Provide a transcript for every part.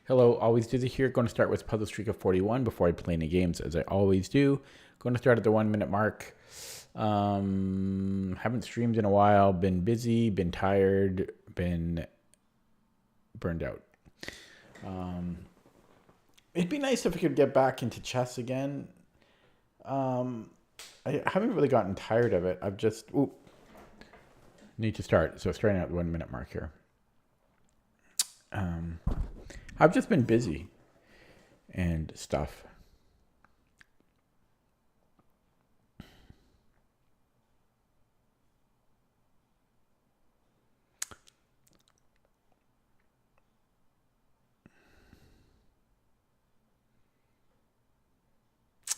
Hello, always Dizzy here. Going to start with Puzzle Streak of 41 before I play any games, as I always do. Going to start at the 1 minute mark. Haven't streamed in a while. Been busy, been tired, been burned out. It'd be nice if I could get back into chess again. I haven't really gotten tired of it. I've just need to start. So starting at the 1 minute mark here. I've just been busy and stuff.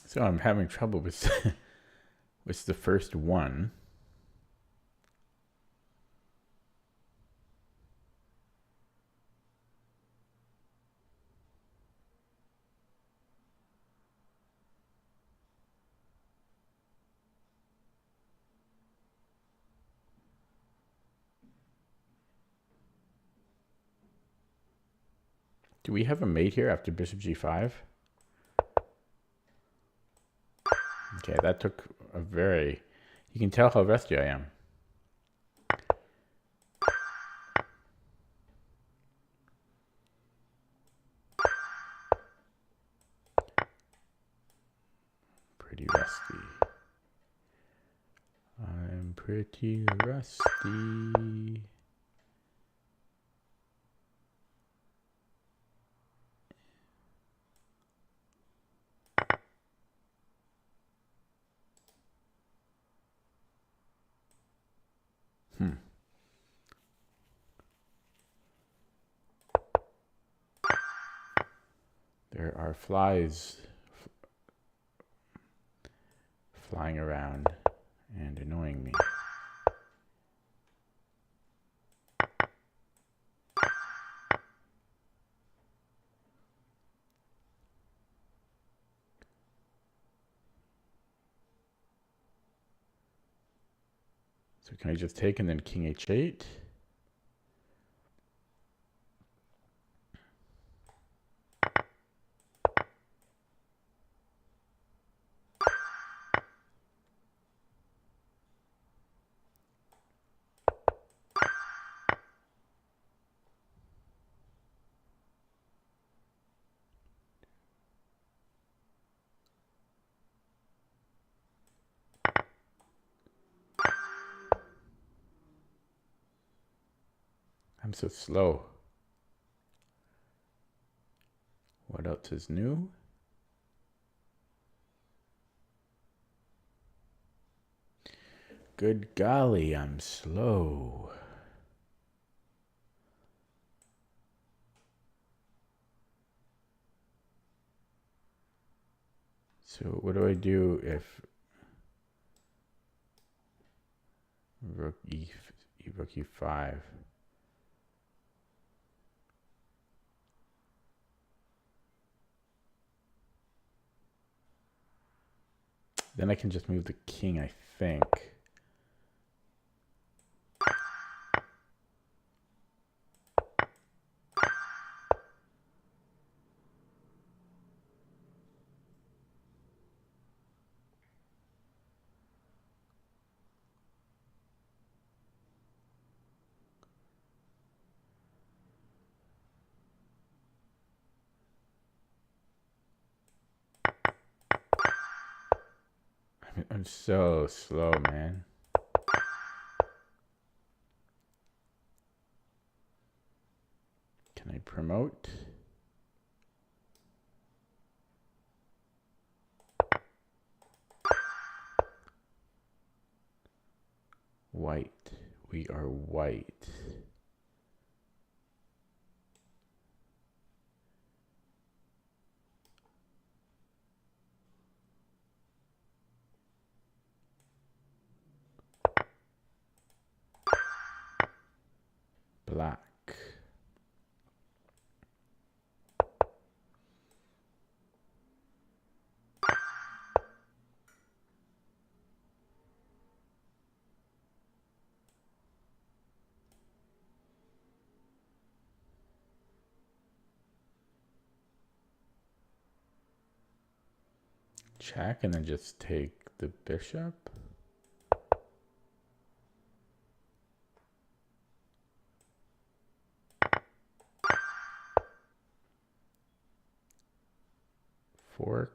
So I'm having trouble with with the first one. Do we have a mate here after bishop g5? Okay, that took a very... You can tell how rusty I am. Pretty rusty. I'm pretty rusty. There are flies flying around and annoying me. So can I just take and then king h8? I'm so slow. What else is new? Good golly, I'm slow. So what do I do if rook e5? Then I can just move the king, I think. I'm so slow, man. Can I promote? White. We are white. Black. Check, and then just take the bishop. Fork.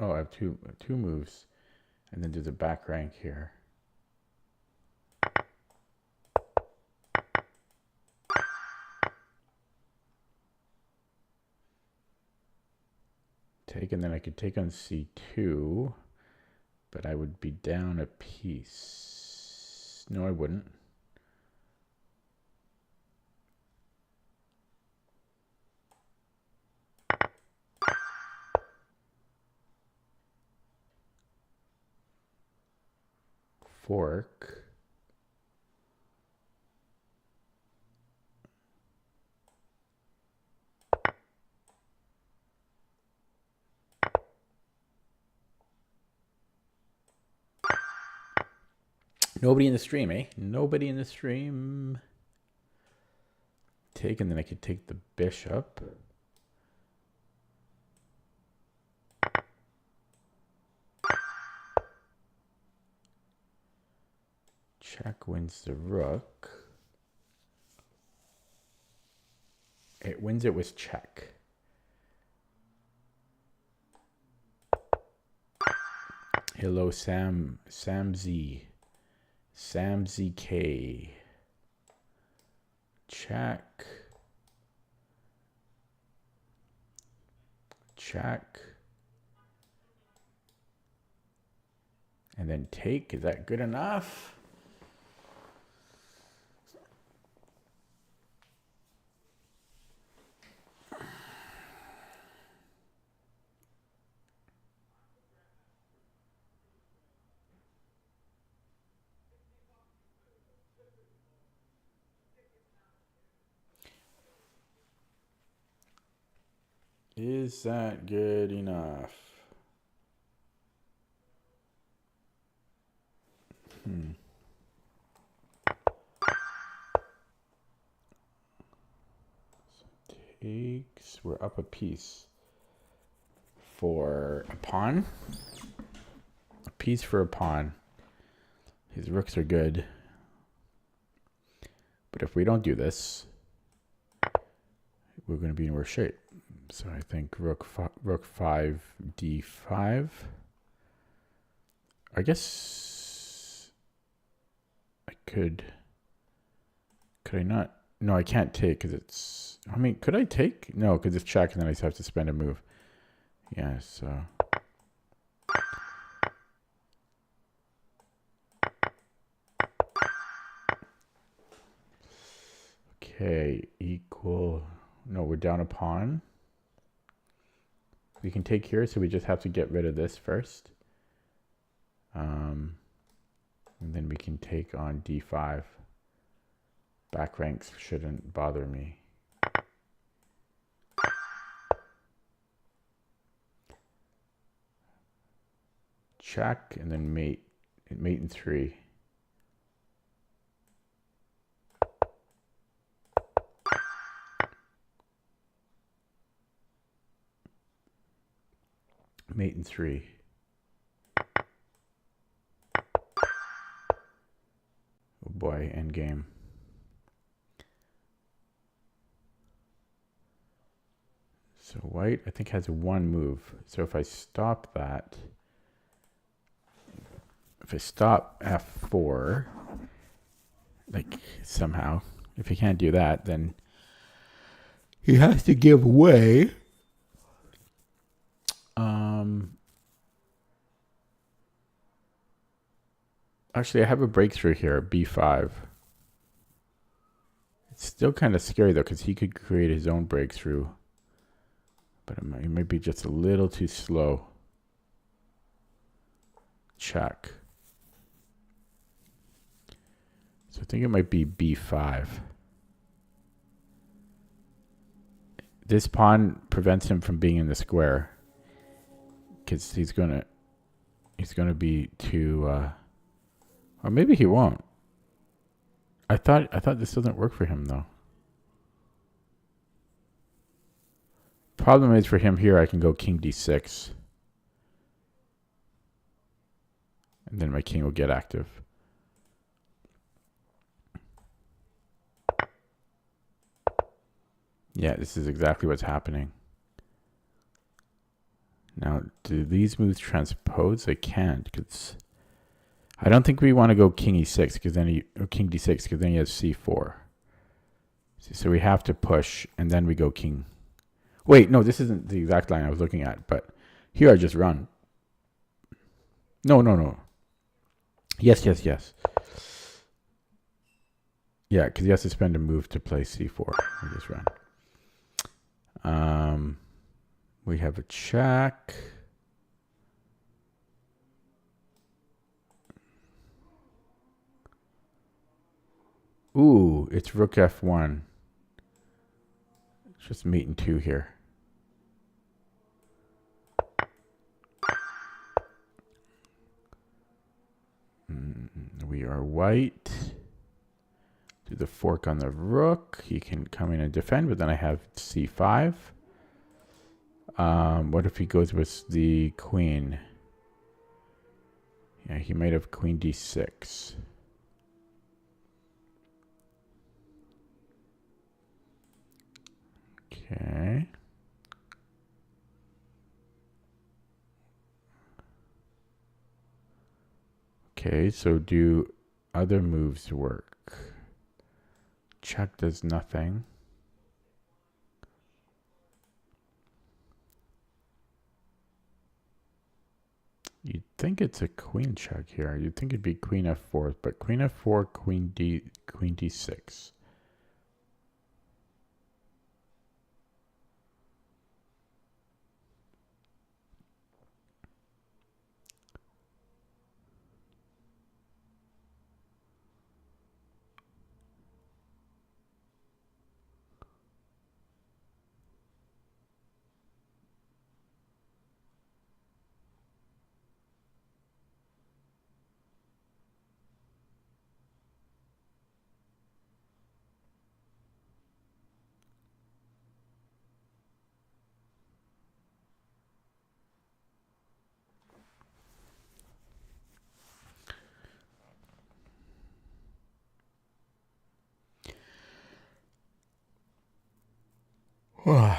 I have two moves, and then there's a back rank here. Take, and then I could take on c2, but I would be down a piece. No, I wouldn't. Fork. Nobody in the stream, eh? Nobody in the stream. Take, and then I could take the bishop. Check wins the rook. It wins it with check. Hello, Sam Z. Sam ZK. Check. Check. And then take. Is that good enough? Is that good enough? So takes, we're up a piece for a pawn. A piece for a pawn. His rooks are good. But if we don't do this, we're going to be in worse shape. So I think rook 5 d5. I guess I could I not? No, I can't take because it's, I mean, could I take? No, because it's check and then I just have to spend a move. Yeah, so. Okay, equal. No, we're down a pawn. We can take here, so we just have to get rid of this first. And then we can take on d5. Back ranks shouldn't bother me. Check, and then mate in 3. Mate in 3. Oh boy, endgame. So white, I think, has one move. So if I stop that, if I stop f4, like somehow, if he can't do that, then he has to give way. Actually, I have a breakthrough here, b5. It's still kind of scary, though, because he could create his own breakthrough. But it might be just a little too slow. Check. So I think it might be b5. This pawn prevents him from being in the square. Because he's gonna be too or maybe he won't. I thought this doesn't work for him though. Problem is for him here I can go king d6. And then my king will get active. Yeah, this is exactly what's happening. Now, do these moves transpose? They can't, because I don't think we want to go king e6 because then king d6 because then he has c4. So we have to push and then we go king. Wait, no, this isn't the exact line I was looking at, but here I just run. No. Yes. Yeah, because he has to spend a move to play c4. I just run. We have a check. Ooh, it's rook f1. It's just mate in 2 here. We are white. Do the fork on the rook. He can come in and defend, but then I have c5. What if he goes with the queen? Yeah, he might have queen d6. Okay. Okay, so do other moves work? Check does nothing. You'd think it's a queen check here. You'd think it'd be queen f4, but queen f4, queen d6. Oh,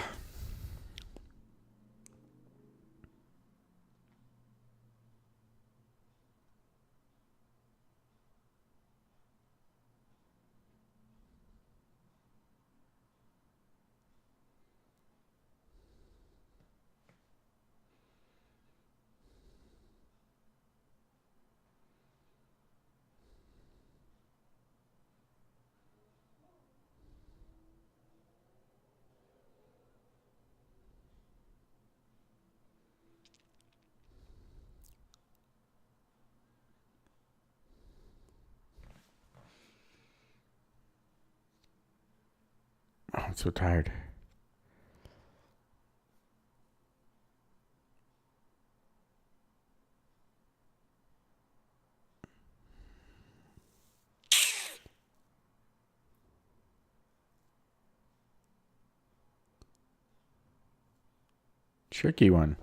I'm so tired. Tricky one.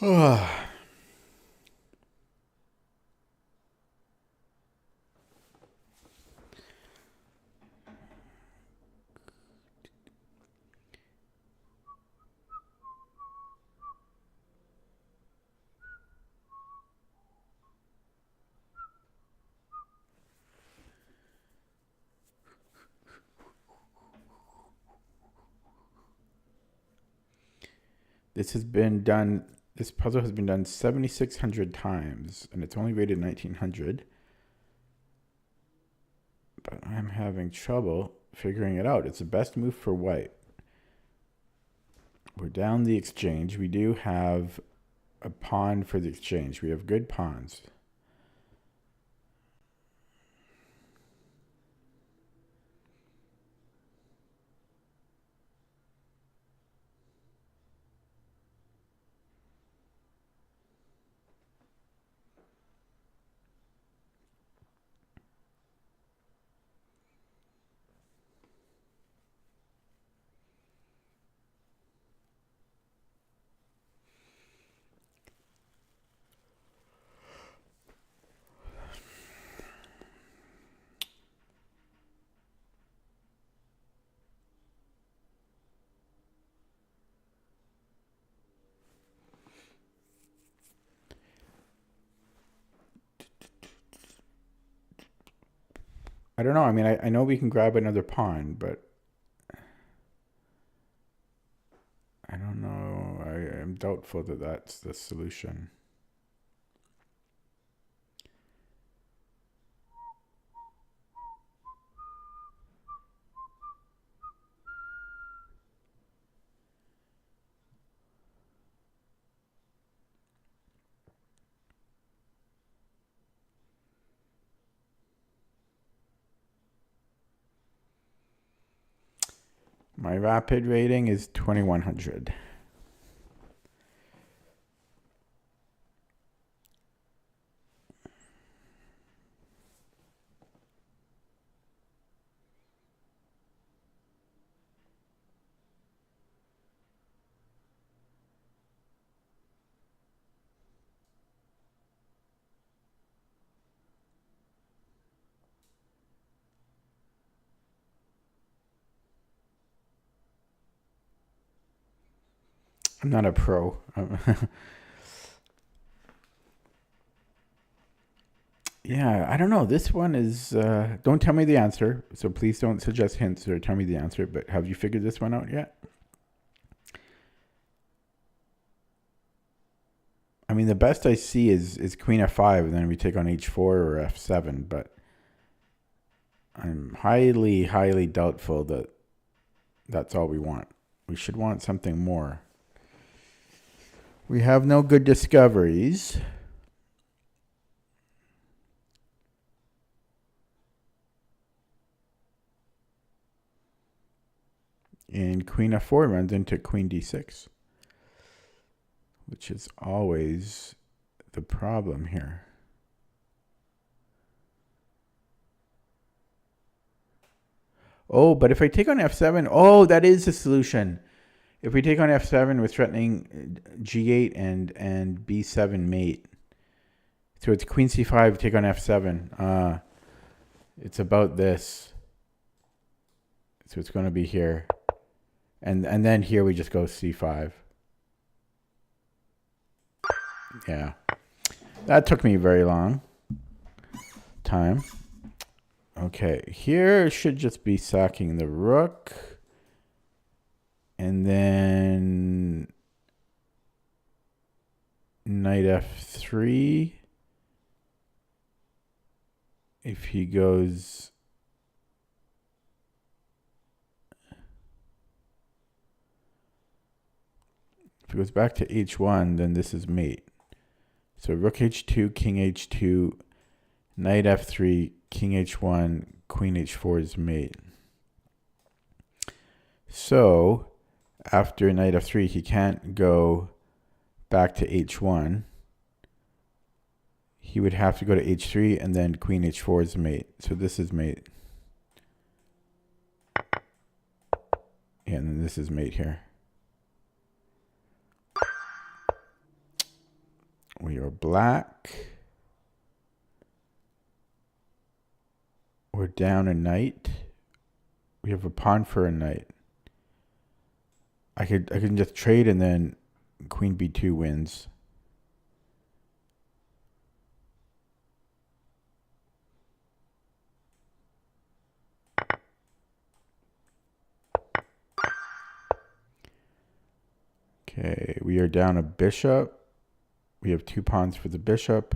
This has been done. This puzzle has been done 7,600 times, and it's only rated 1900. But I'm having trouble figuring it out. It's the best move for white. We're down the exchange. We do have a pawn for the exchange. We have good pawns. I don't know. I mean, I know we can grab another pawn, but I don't know. I am doubtful that that's the solution. My rapid rating is 2100. I'm not a pro. Yeah, I don't know. This one is. Don't tell me the answer. So please don't suggest hints or tell me the answer. But have you figured this one out yet? I mean, the best I see is Queen F5, and then we take on H4 or F7. But I'm highly doubtful that that's all we want. We should want something more. We have no good discoveries. And Queen F4 runs into Queen D6, which is always the problem here. Oh, but if I take on F7, oh, that is the solution. If we take on F7, we're threatening G8 and B7 mate. So it's Queen C5, take on F7. It's about this. So it's going to be here. And then here we just go C5. Yeah. That took me a very long time. Okay, here should just be sacking the rook. And then knight F3. If he goes... If it goes back to H1, then this is mate. So rook H2, king H2, knight F3, king H1, queen H4 is mate. So after knight F3, he can't go back to H1. He would have to go to H3, and then queen H4 is mate. So this is mate. Yeah, and then this is mate here. We are black. We're down a knight. We have a pawn for a knight. I can just trade and then queen b2 wins. Okay, we are down a bishop. We have 2 pawns for the bishop.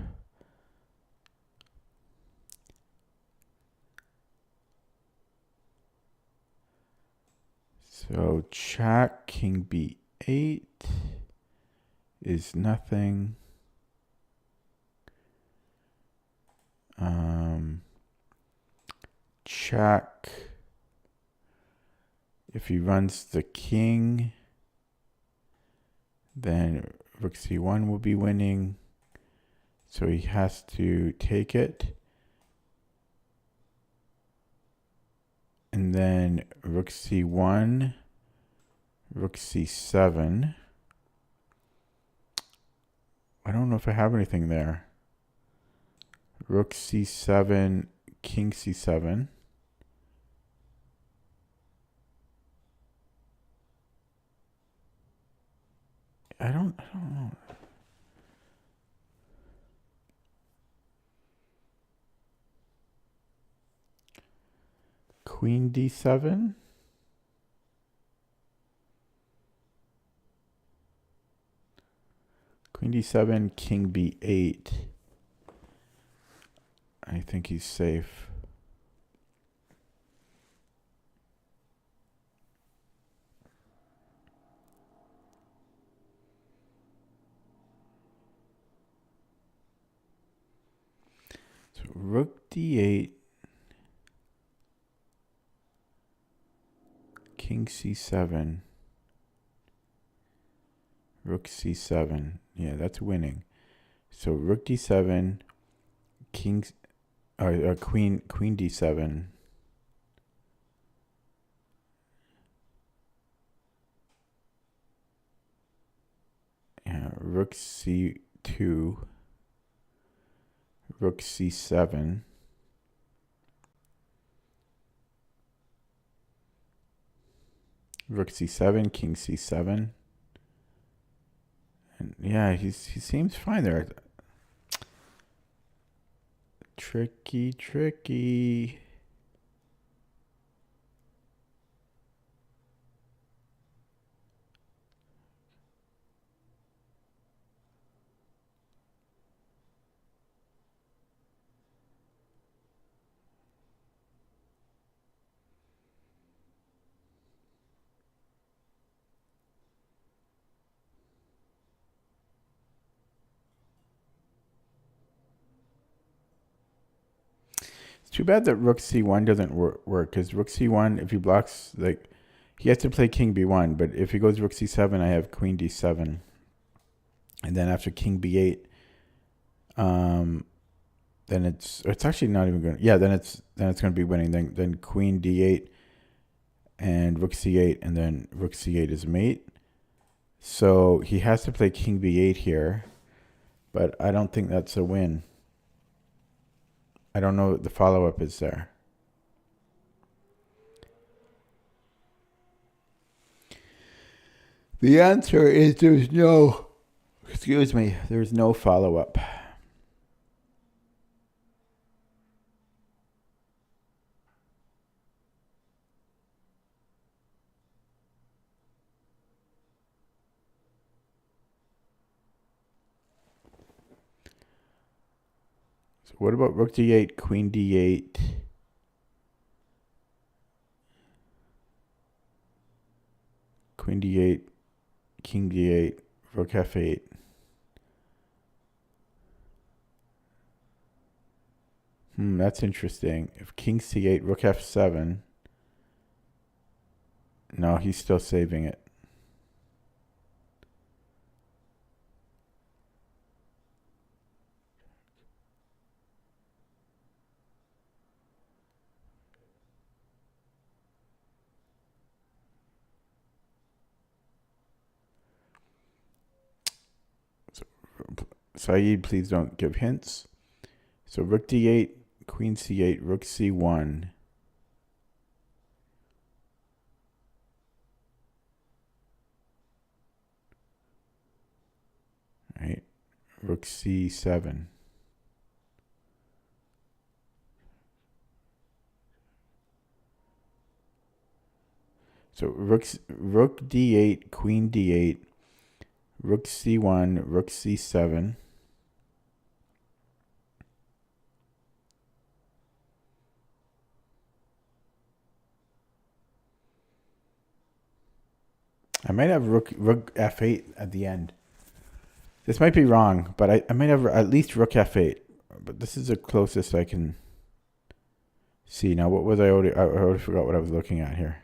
So check, king b8 is nothing. Check. If he runs the king, then rook c1 will be winning. So he has to take it. And then rook c1, rook c7. I don't know if I have anything there. Rook c7, king c7. I don't know. Queen d7. Queen d7, king b8. I think he's safe. So rook d8, king c7, rook c7. Yeah, that's winning. So rook d7, king, queen d7. Yeah, rook c2, rook c7. Rook c7, king c7. And yeah, he seems fine there. Tricky, tricky. It's too bad that rook c1 doesn't work, because rook c1, if he blocks, like, he has to play king b1, but if he goes rook c7, I have queen d7. And then after king b8, then it's actually not even going to, yeah, then it's going to be winning. Then queen d8 and rook c8, and then rook c8 is mate. So he has to play king b8 here, but I don't think that's a win. I don't know what the follow-up is there. The answer is there's no follow-up. So what about rook d8, queen d8? Queen d8, king d8, rook f8. That's interesting. If king c8, rook f7. No, he's still saving it. Saeed, please don't give hints. So rook d8, queen c8, rook c1. Right, rook c7. So rook d8, queen d8, rook c1, rook c7. I might have rook f8 at the end. This might be wrong, but I might have at least rook f8. But this is the closest I can see. Now, what was I already forgot what I was looking at here.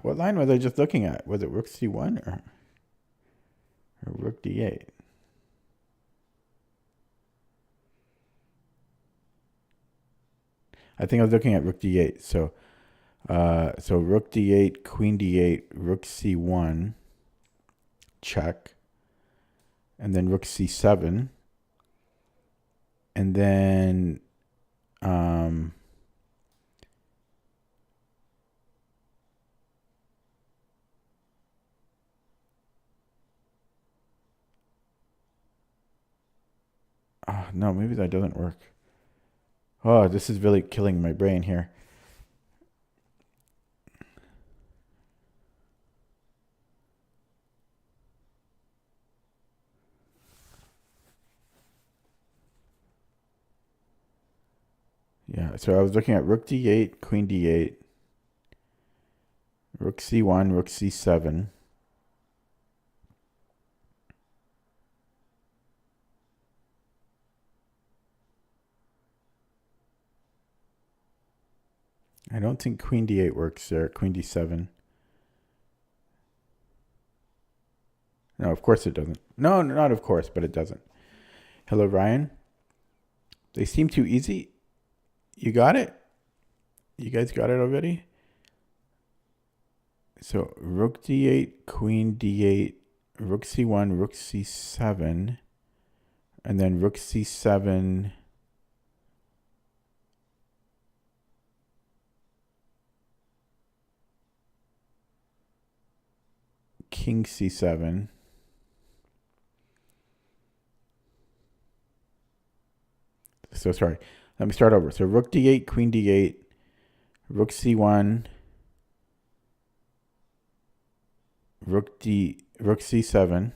What line was I just looking at? Was it rook c1 or rook d8? I think I was looking at rook d8. So rook d8, queen d8, rook c1, check, and then rook c7, and then no, maybe that doesn't work. Oh, this is really killing my brain here. Yeah, so I was looking at rook d8, queen d8, rook c1, rook c7. I don't think queen d8 works there. Queen d7. No, of course it doesn't. No, not of course, but it doesn't. Hello, Ryan. They seem too easy. You got it? You guys got it already? So rook d8, queen d8, rook c1, rook c7, and then rook c7. King c7. So sorry. Let me start over. So rook d8, queen d8, rook c1, rook c7,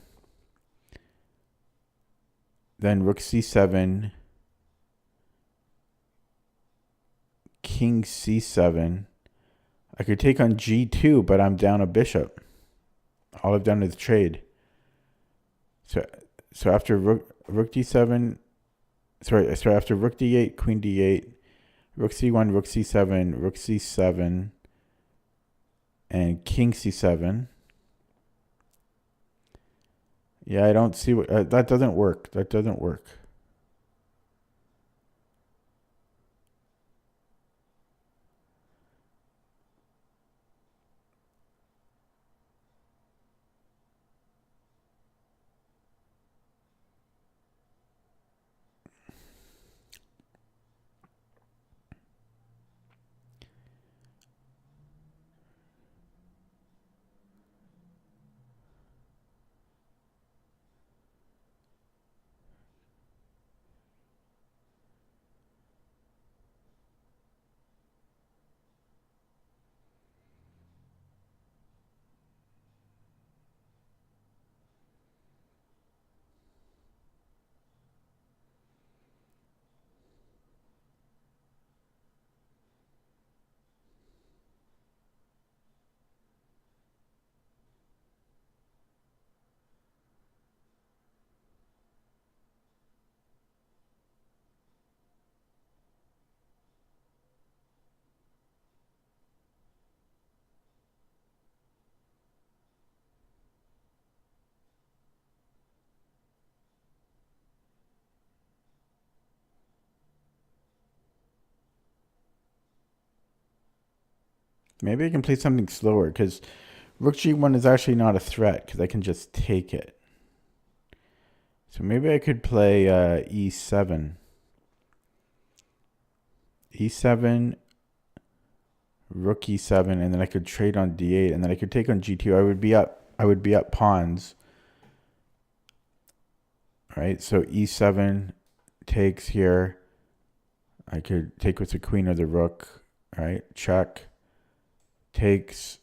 then rook c7, king c7. I could take on g2, but I'm down a bishop. All I've done is trade. So after rook d7, so after rook d8, queen d8, rook c1, rook c7, rook c7, and king c7. Yeah, I don't see what that doesn't work. That doesn't work. Maybe I can play something slower because rook g1 is actually not a threat because I can just take it. So maybe I could play e7. e7, rook e7, and then I could trade on d8, and then I could take on g2. I would be up pawns. Right? So e7 takes here. I could take with the queen or the rook, right? Check. Takes,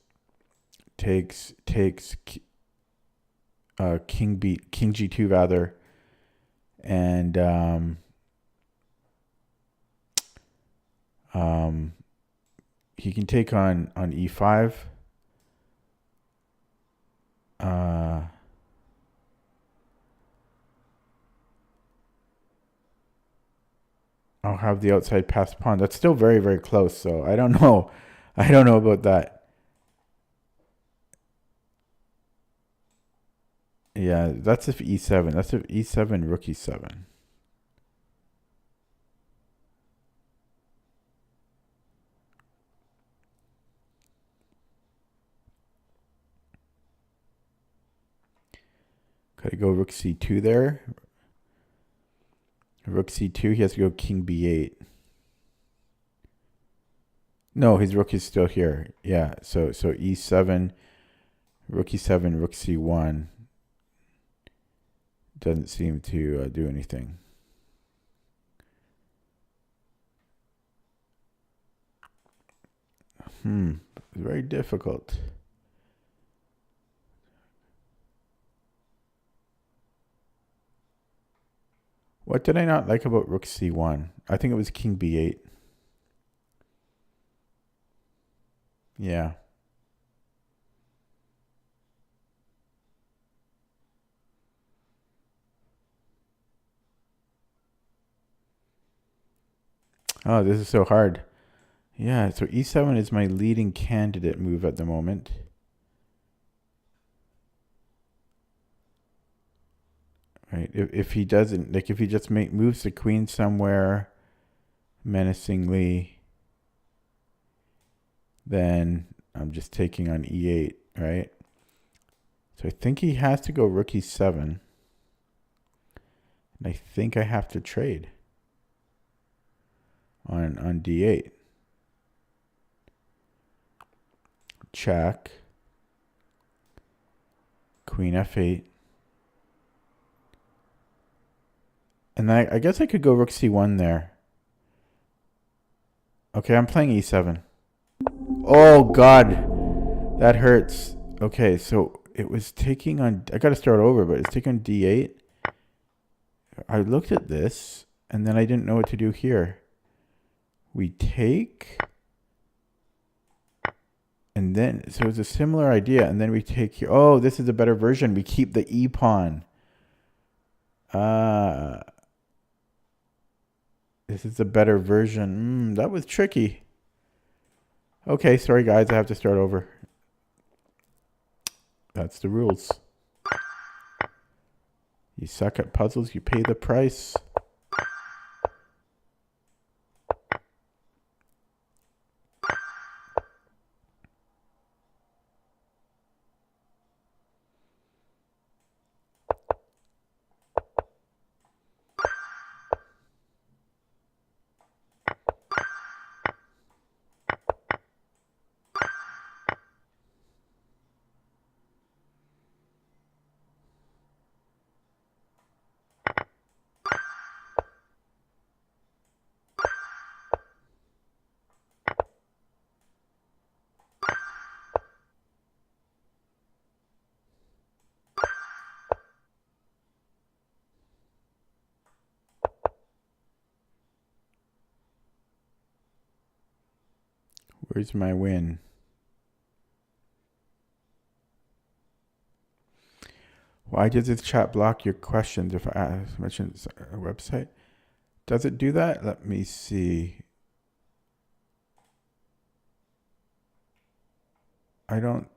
king g2 rather, and he can take on e5. I'll have the outside passed pawn. That's still very, very close. So I don't know. I don't know about that. Yeah, that's if e7. That's if e7, rook e7. Could I go rook c2 there? Rook c2, he has to go king b8. No, his rook is still here. Yeah, so e7, rook e7, rook c1 doesn't seem to do anything. Very difficult. What did I not like about rook c1? I think it was king b8. Yeah. Oh, this is so hard. Yeah, so e7 is my leading candidate move at the moment. Right. If he doesn't, like if he just moves the queen somewhere menacingly, then I'm just taking on e8, right? So I think he has to go rook e7. And I think I have to trade on d8. Check. Queen f8. And then I guess I could go rook c1 there. Okay, I'm playing e7. Oh, God. That hurts. Okay, so it was taking on... I got to start over, but it's taking on d8. I looked at this, and then I didn't know what to do here. We take... And then... So it's a similar idea, and then we take here... Oh, this is a better version. We keep the e-pawn. This is a better version. That was tricky. Okay, sorry guys, I have to start over. That's the rules. You suck at puzzles, you pay the price. Where's my win? Why does this chat block your questions if I mention a website? Does it do that? Let me see. I don't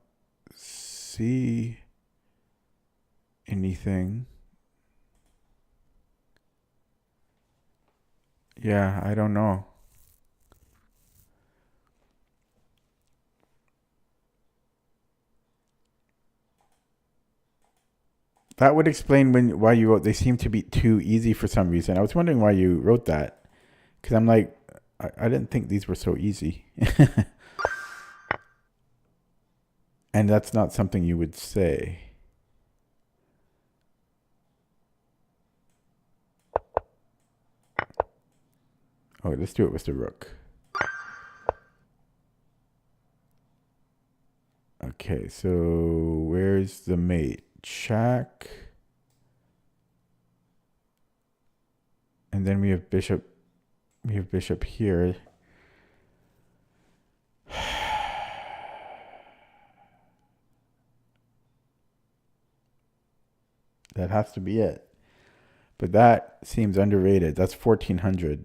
see anything. Yeah, I don't know. That would explain why you wrote they seem to be too easy for some reason. I was wondering why you wrote that. Because I'm like, I didn't think these were so easy. And that's not something you would say. Oh, let's do it with the rook. Okay, so where's the mate? Check. And then we have bishop. We have bishop here. That has to be it. But that seems underrated. That's 1400.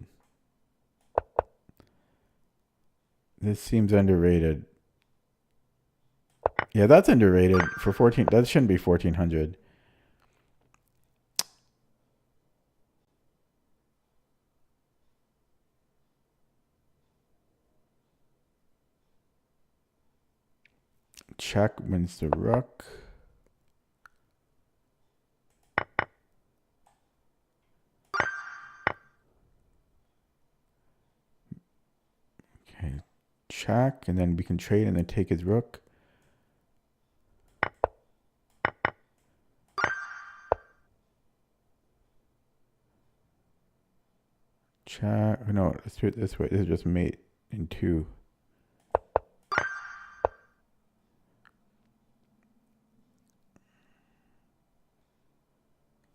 This seems underrated. Yeah, that's underrated for 14. That shouldn't be 1400. Check wins the rook. Okay, check, and then we can trade and then take his rook. Check. No, let's do it this way. This is just mate in 2.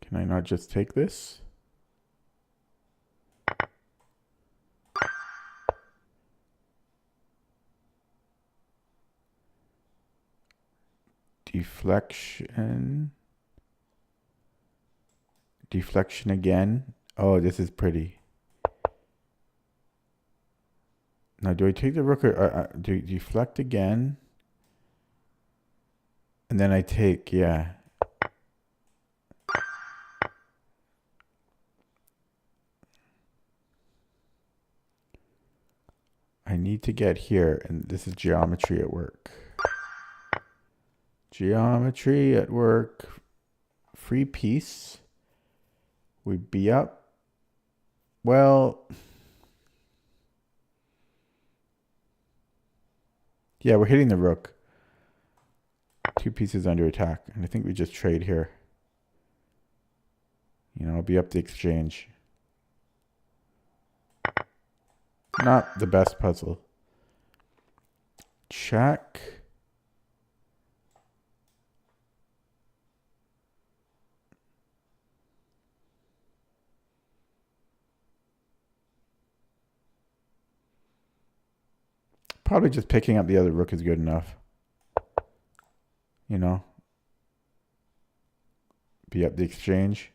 Can I not just take this? Deflection. Deflection again. Oh, this is pretty. Now, do I take the rook or do you deflect again? And then I take, yeah. I need to get here, and this is geometry at work. Geometry at work. Free piece. We'd be up. Well, yeah, we're hitting the rook. 2 pieces under attack, and I think we just trade here. You know, I'll be up the exchange. Not the best puzzle. Check. Probably just picking up the other rook is good enough. You know? Be up the exchange.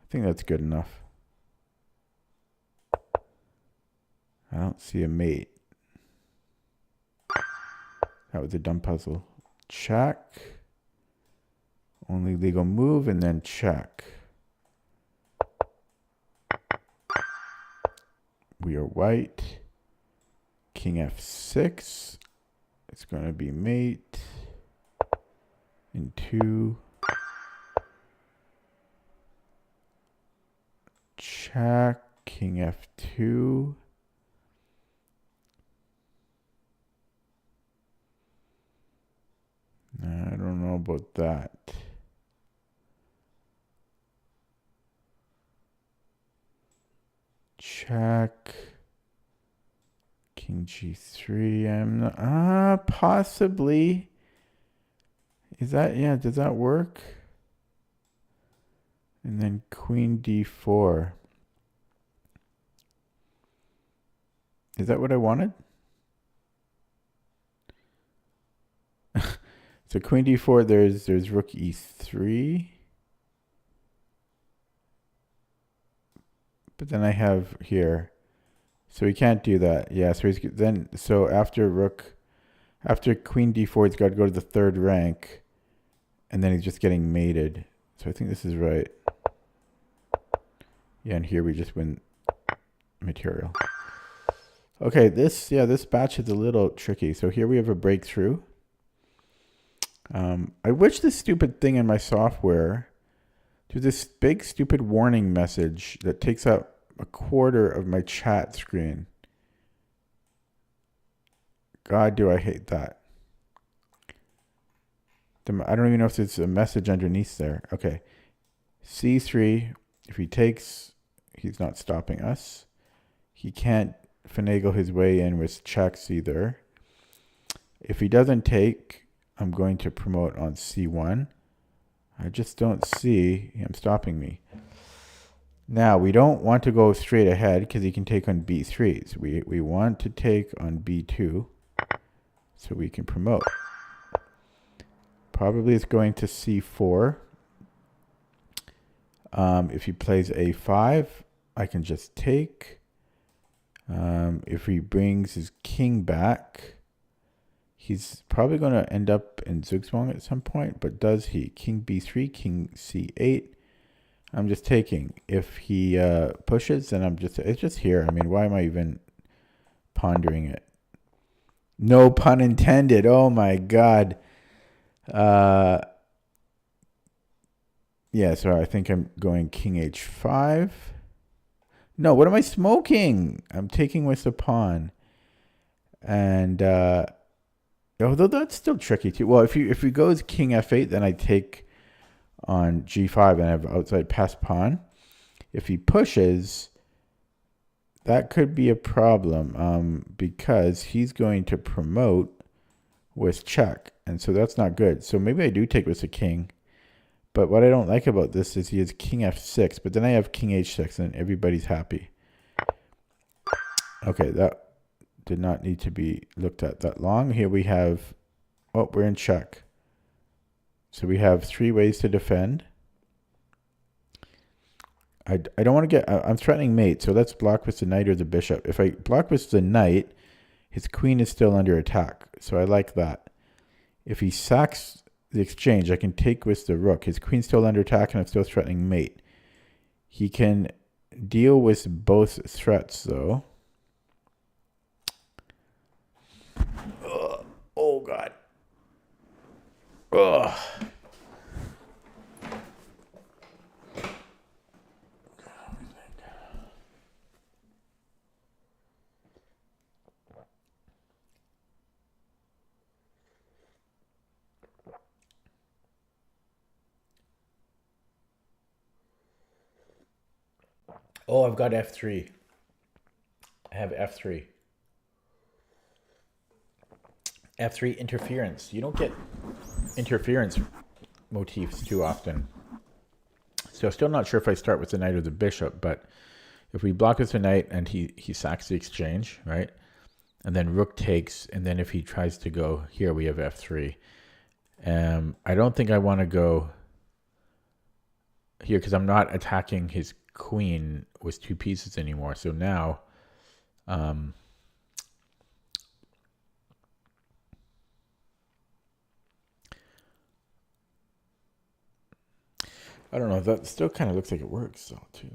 I think that's good enough. I don't see a mate. That was a dumb puzzle. Check. Only legal move and then check. We are white. King f6. It's going to be mate. In 2. Check. King f2. I don't know about that. Check. King g3. I'm not, possibly. Is that, yeah, does that work? And then queen d4. Is that what I wanted? So queen d4, there's rook e3. But then I have here. So we can't do that. Yeah, so so after queen d4, he's got to go to the 3rd rank. And then he's just getting mated. So I think this is right. Yeah, and here we just win material. Okay, this batch is a little tricky. So here we have a breakthrough. I wish this stupid thing in my software, there's this big stupid warning message that takes up a quarter of my chat screen. God, do I hate that. I don't even know if there's a message underneath there. Okay. C3, if he takes, he's not stopping us. He can't finagle his way in with checks either. If he doesn't take, I'm going to promote on C1. I just don't see him stopping me. Now, we don't want to go straight ahead because he can take on B3s. We want to take on B2 so we can promote. Probably it's going to C4. If he plays A5, I can just take. If he brings his king back, he's probably going to end up in Zugzwang at some point, but does he? King B3, king C8. I'm just taking. If he pushes, then it's just here. I mean, why am I even pondering it? No pun intended. Oh my God. Yeah, so I think I'm going king H5. No, what am I smoking? I'm taking with the pawn. And although that's still tricky too. Well, if he goes king F8, then I take on G5 and I have outside pass pawn. If he pushes, that could be a problem because he's going to promote with check. And so that's not good. So maybe I do take with the king. But what I don't like about this is he has king F6, but then I have king H6 and everybody's happy. Okay, that did not need to be looked at that long. Here we have, oh, we're in check. So we have 3 ways to defend. I don't want to get, I'm threatening mate, so let's block with the knight or the bishop. If I block with the knight, his queen is still under attack, so I like that. If he sacks the exchange, I can take with the rook. His queen's still under attack and I'm still threatening mate. He can deal with both threats though. Ugh. Oh God. Ugh. Oh, I've got F3. I have F3. F3 interference. You don't get interference motifs too often. So I'm still not sure if I start with the knight or the bishop, but if we block with the knight and he sacks the exchange, right? And then rook takes, and then if he tries to go here, we have F3. I don't think I want to go here because I'm not attacking his queen with 2 pieces anymore. So now I don't know. That still kind of looks like it works though too.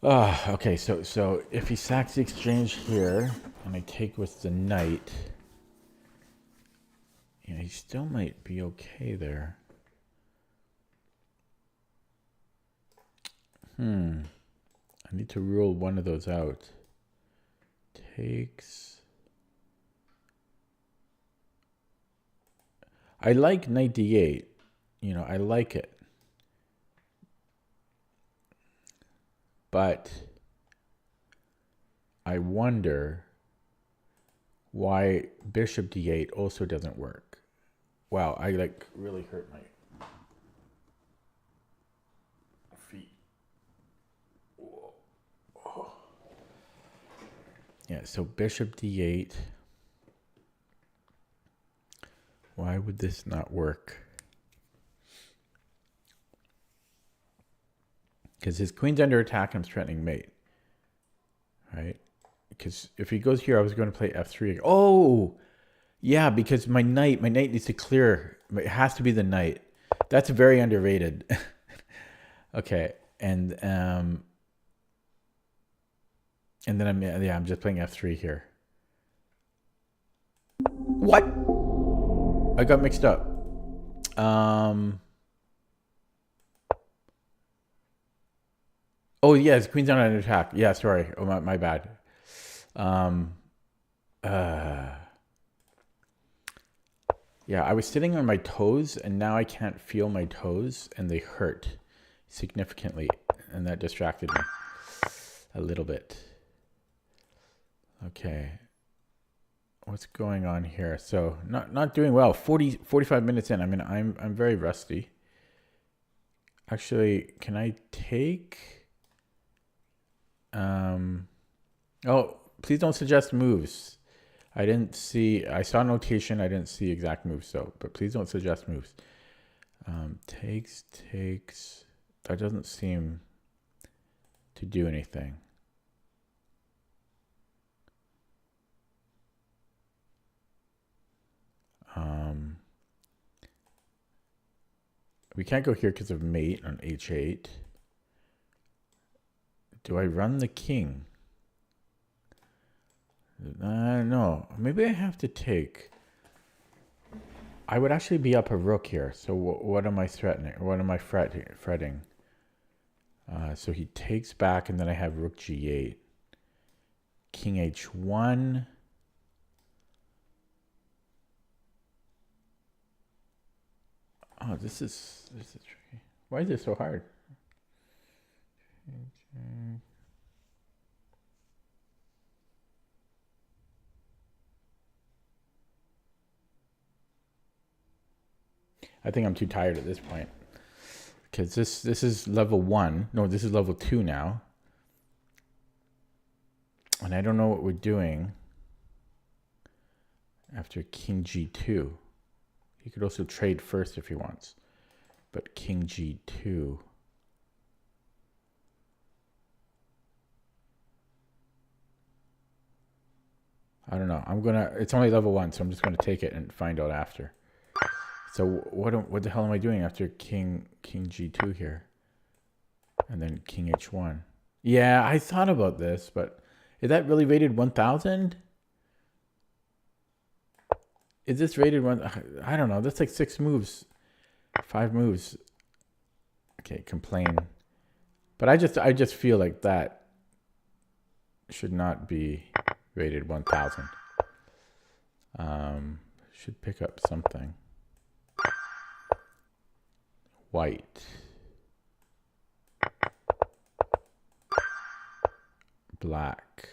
Okay, so if he sacks the exchange here and I take with the knight, yeah, he still might be okay there. I need to rule one of those out. Takes. I like knight d8. You know, I like it. But I wonder why bishop d8 also doesn't work. Wow, I like really hurt my feet. Oh. Yeah, so bishop d8. Why would this not work? Because his queen's under attack and I'm threatening mate. Right? Because if he goes here, I was going to play f3. Oh! Yeah, because my knight needs to clear. It has to be the knight. That's very underrated. Okay. And then I'm just playing f3 here. What? I got mixed up. Oh yes, queen's on an attack. Yeah, sorry. Oh my bad. Um, uh, yeah, I was sitting on my toes, and now I can't feel my toes, and they hurt significantly, and that distracted me a little bit. Okay, what's going on here? So not doing well. 45 minutes in. I mean, I'm very rusty. Actually, can I take? Oh, please don't suggest moves. I didn't see. I saw notation. I didn't see exact moves. So, but please don't suggest moves. Takes. That doesn't seem to do anything. We can't go here because of mate on h8. Do I run the king? No. Maybe I have to take. I would actually be up a rook here. So what am I threatening? What am I fretting? So he takes back, and then I have rook g8. King h1. Oh, this is tricky. Why is it so hard? I think I'm too tired at this point. Because this is level 1. No, this is level 2 now. And I don't know what we're doing after king g2. He could also trade first if he wants. But king g2. I don't know. It's only level 1, so I'm just gonna take it and find out after. So what the hell am I doing after king g2 here? And then king h1. Yeah, I thought about this, but is that really rated 1000? Is this rated one? I don't know. That's like 6 moves. 5 moves. Okay, complain. But I just feel like that should not be rated 1000. Should pick up something. White. Black.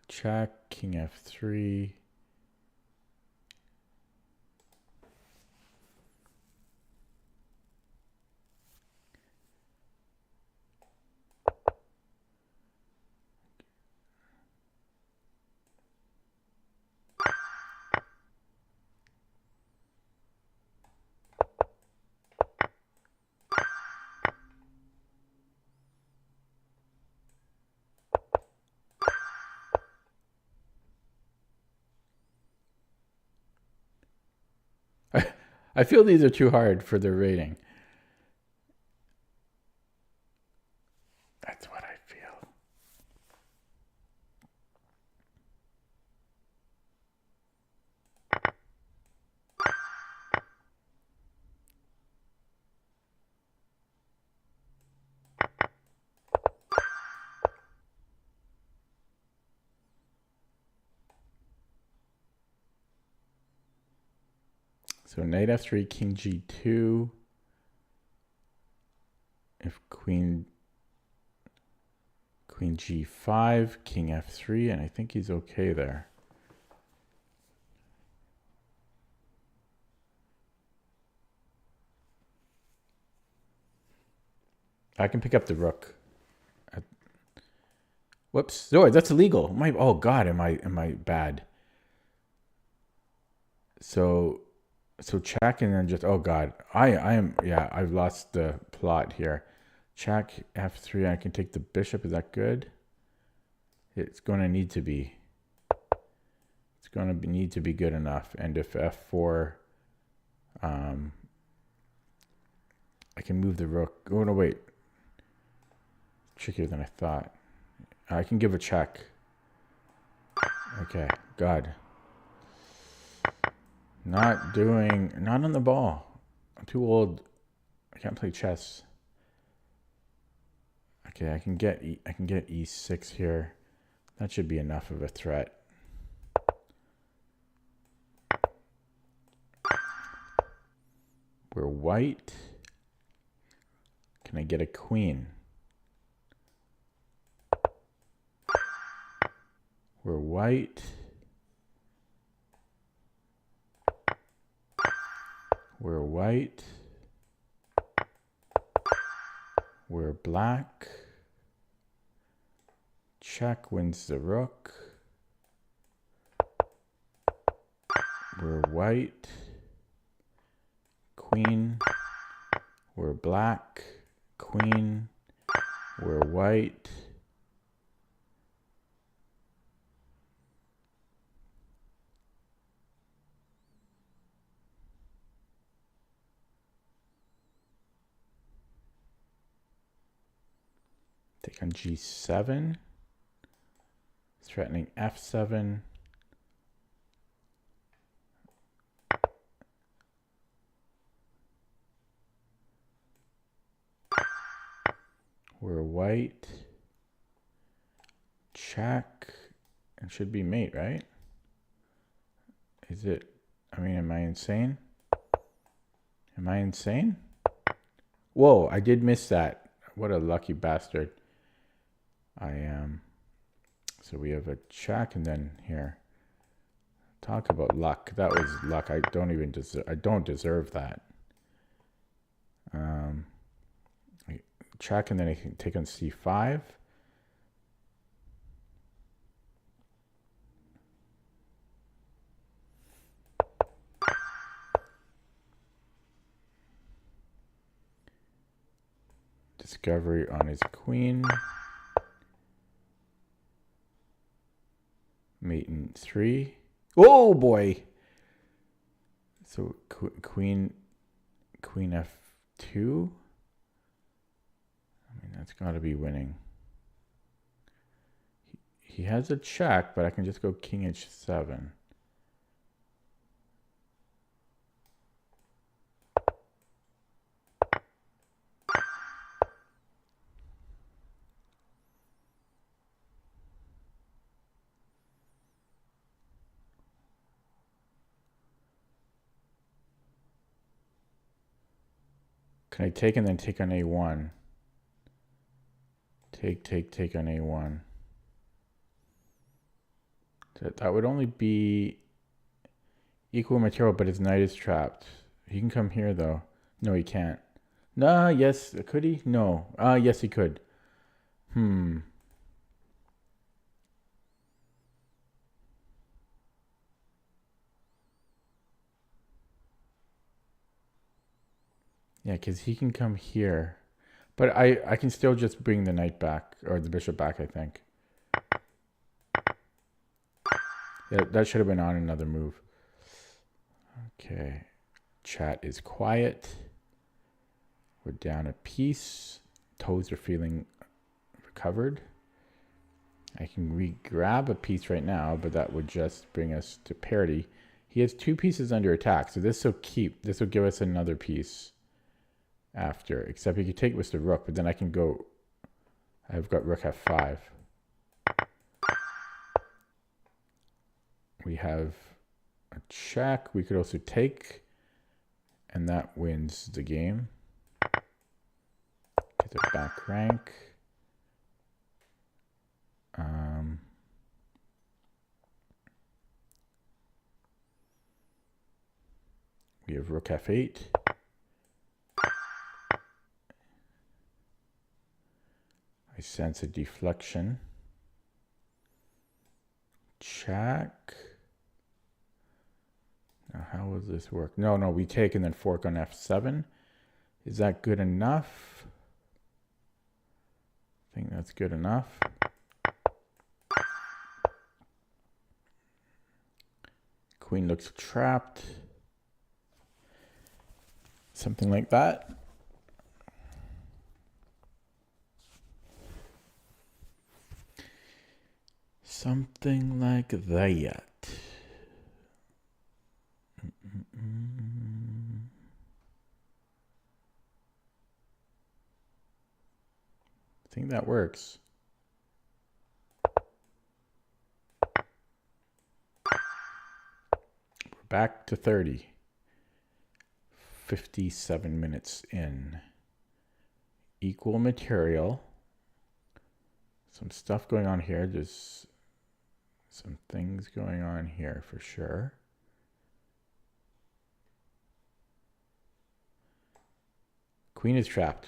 Check, king f3. I feel these are too hard for their rating. That's what I feel. So knight f3, king g2. If queen g5, king f3, and I think he's okay there. I can pick up the rook. Whoops! Sorry, that's illegal. Oh God, am I bad? So check, and then just, oh God, I am, yeah, I've lost the plot here. Check f3. I can take the bishop. Is that good? It's going to need to be. It's going to need to be good enough. And if f4, I can move the rook. Oh no, wait. Trickier than I thought. I can give a check. Okay, God. Not on the ball. I'm too old. I can't play chess. Okay, I can get e6 here. That should be enough of a threat. We're white. Can I get a queen? We're white. We're white. We're black. Check wins the rook. We're white. Queen. We're black. Queen. We're white. Take on g7. Threatening f7. We're white. Check. It should be mate, right? Is it? I mean, am I insane? Am I insane? Whoa, I did miss that. What a lucky bastard. I am. So we have a check, and then here. Talk about luck. That was luck. I don't deserve that. Check, and then I can take on c5. Discovery on his queen. Mate in 3. Oh boy! So queen f2. I mean, that's got to be winning. He has a check, but I can just go king h7. Can I take and then take on a1? Take on a1. That would only be equal material, but his knight is trapped. He can come here, though. No, he can't. Nah, yes. Could he? No. Yes, he could. Yeah, because he can come here. But I can still just bring the knight back, or the bishop back, I think. Yeah, that should have been on another move. Okay. Chat is quiet. We're down a piece. Toes are feeling recovered. I can re-grab a piece right now, but that would just bring us to parity. He has 2 pieces under attack, so this will give us another piece after. Except he could take it with the rook, but then I can go. I've got rook f5. We have a check. We could also take, and that wins the game. Get the back rank. We have rook f8. I sense a deflection. Check. Now, how will this work? No, we take and then fork on f7. Is that good enough? I think that's good enough. Queen looks trapped. Something like that. Something like that. I think that works. We're back to 30. 57 minutes in. Equal material. Some stuff going on here. There's some things going on here for sure. Queen is trapped.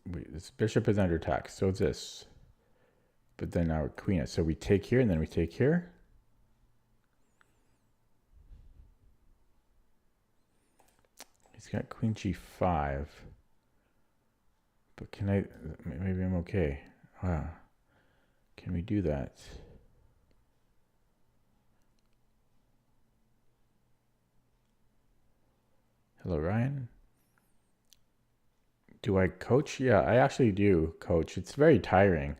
This bishop is under attack. So is this. But then our queen is. So we take here and then we take here. He's got queen g5. But can I... Maybe I'm okay. Wow. Can we do that? Hello, Ryan. Do I coach? Yeah, I actually do coach. It's very tiring.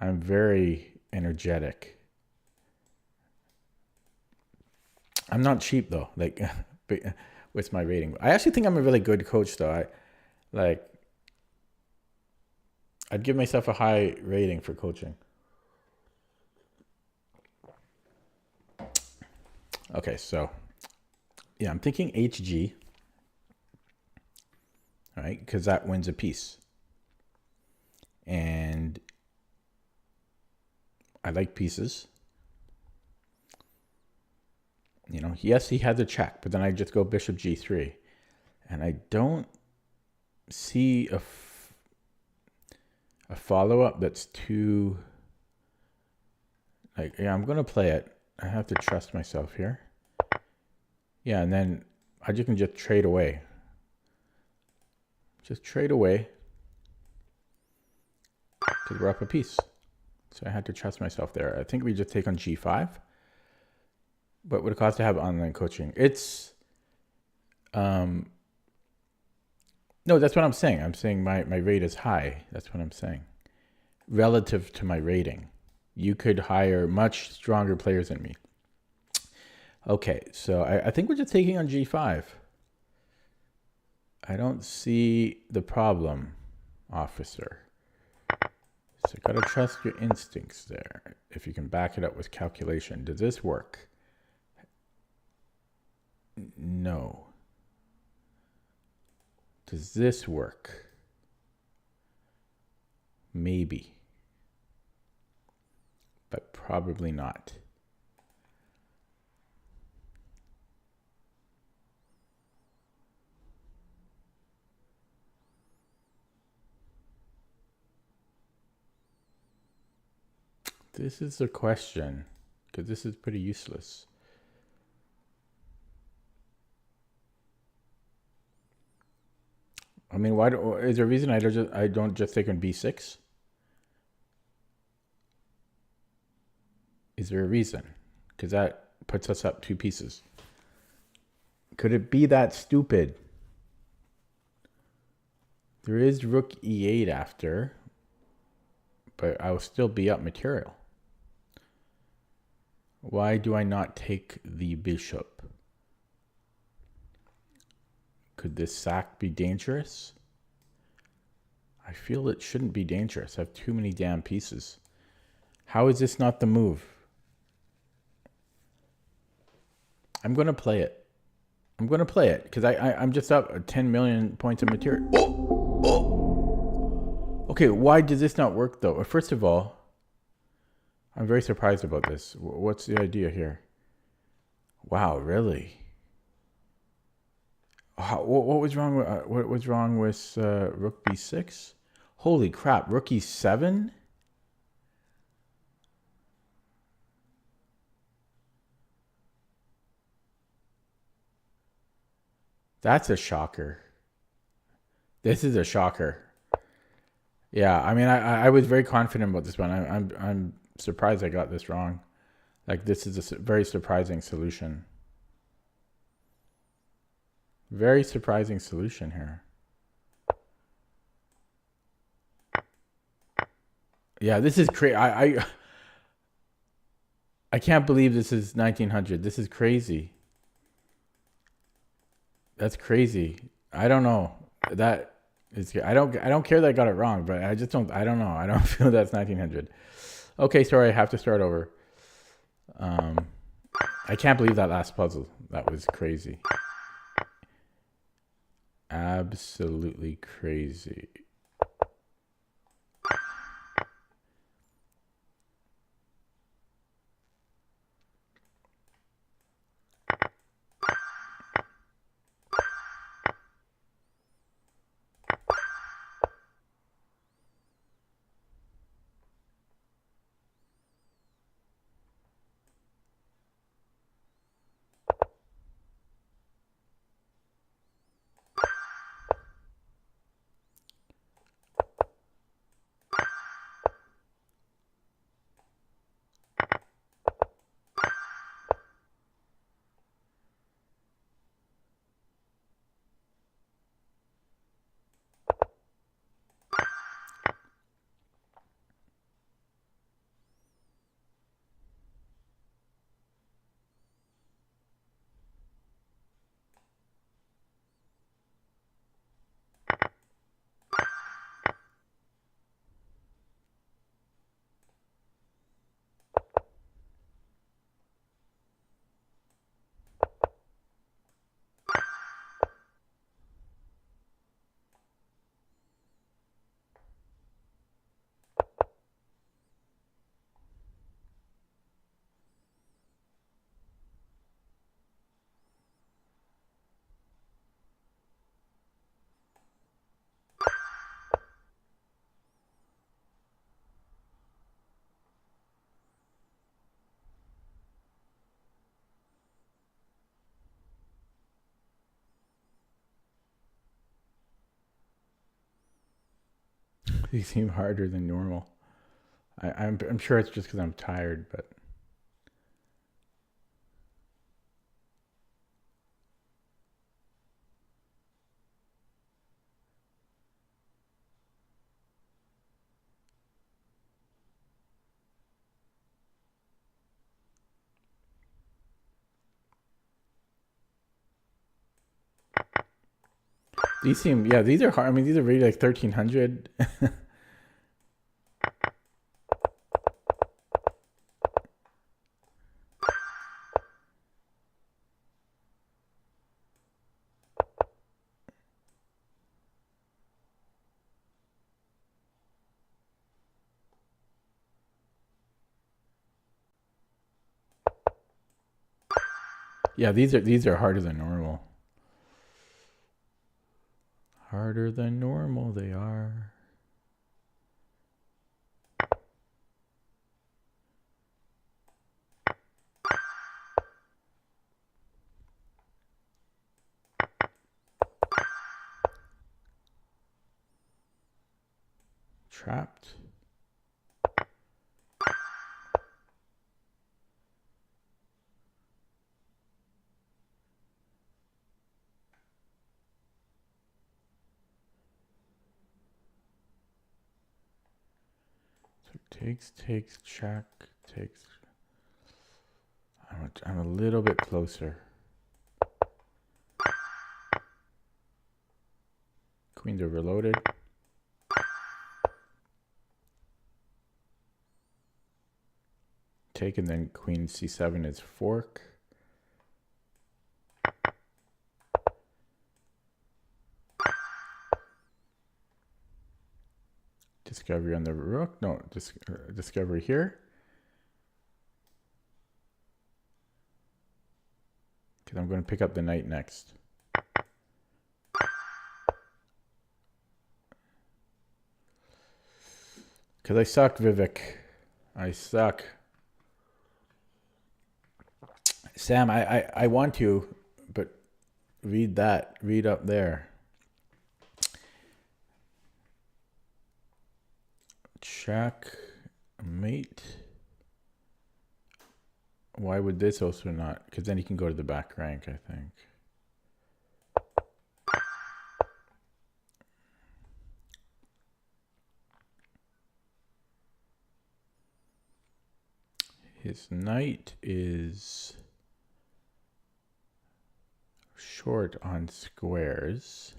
I'm very energetic. I'm not cheap though, like with my rating. I actually think I'm a really good coach though. I'd give myself a high rating for coaching. Okay, so yeah, I'm thinking HG. All right, because that wins a piece. And I like pieces. You know, yes, he has a check, but then I just go bishop g3. And I don't see a follow-up that's too... Like, yeah, I'm going to play it. I have to trust myself here. Yeah, and then I can just trade away. Just trade away. Because we're up a piece. So I had to trust myself there. I think we just take on g5. What would it cost to have online coaching? It's... no, that's what I'm saying. I'm saying my rate is high. That's what I'm saying. Relative to my rating. You could hire much stronger players than me. Okay, so I think we're just taking on g5. I don't see the problem, officer. So gotta trust your instincts there. If you can back it up with calculation. Does this work? No. Does this work? Maybe. But probably not. This is the question, because this is pretty useless. I mean, is there a reason I don't just take on b6? Is there a reason? Because that puts us up 2 pieces. Could it be that stupid? There is rook e8 after, but I will still be up material. Why do I not take the bishop? Could this sack be dangerous? I feel it shouldn't be dangerous. I have too many damn pieces. How is this not the move? I'm going to play it. I'm going to play it because I'm just up 10 million points of material. Oh! Okay, why does this not work though? First of all, I'm very surprised about this. What's the idea here? Wow, really? What was wrong with rook b6? Holy crap! Rook e7. That's a shocker. This is a shocker. Yeah, I mean, I was very confident about this one. I'm surprised I got this wrong. Like, this is a very surprising solution. Very surprising solution here. Yeah, this is crazy. I can't believe this is 1900. This is crazy. That's crazy. I don't know. That is. I don't care that I got it wrong, but I just don't. I don't know. I don't feel that's 1900. Okay, sorry. I have to start over. Um, I can't believe that last puzzle. That was crazy. Absolutely crazy. These seem harder than normal. I'm sure it's just because I'm tired, but these seem, yeah, these are hard. I mean, these are really like 1300. Yeah, these are harder than normal. Harder than normal they are. Trapped. So takes, check, takes. I'm a little bit closer. Queens overloaded. Take, and then queen c7 is fork. Discovery on the rook. No, discovery here. Because I'm going to pick up the knight next. Because I suck, Vivek. I suck. Sam, I want to, but read that. Read up there. Check. Mate. Why would this also not? Because then he can go to the back rank, I think. His knight is short on squares.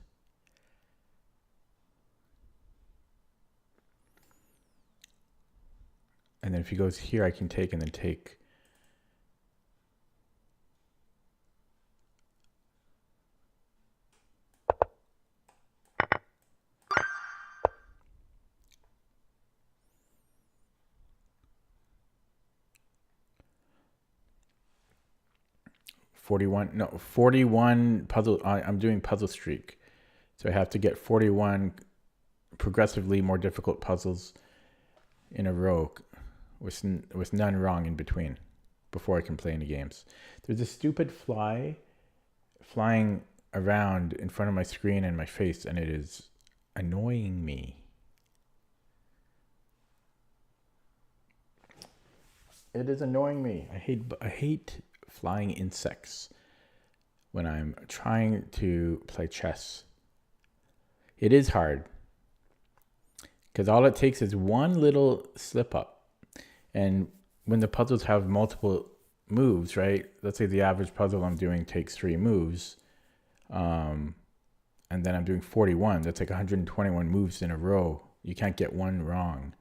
And then if he goes here, I can take and then take. No, 41 puzzle. I'm doing puzzle streak. So I have to get 41 progressively more difficult puzzles in a row with none wrong in between before I can play any games. There's a stupid fly flying around in front of my screen and my face, and it is annoying me. It is annoying me. I hate flying insects when I'm trying to play chess. It is hard because all it takes is one little slip up. And when the puzzles have multiple moves, right? Let's say the average puzzle I'm doing takes 3 moves. And then I'm doing 41. That's like 121 moves in a row. You can't get one wrong.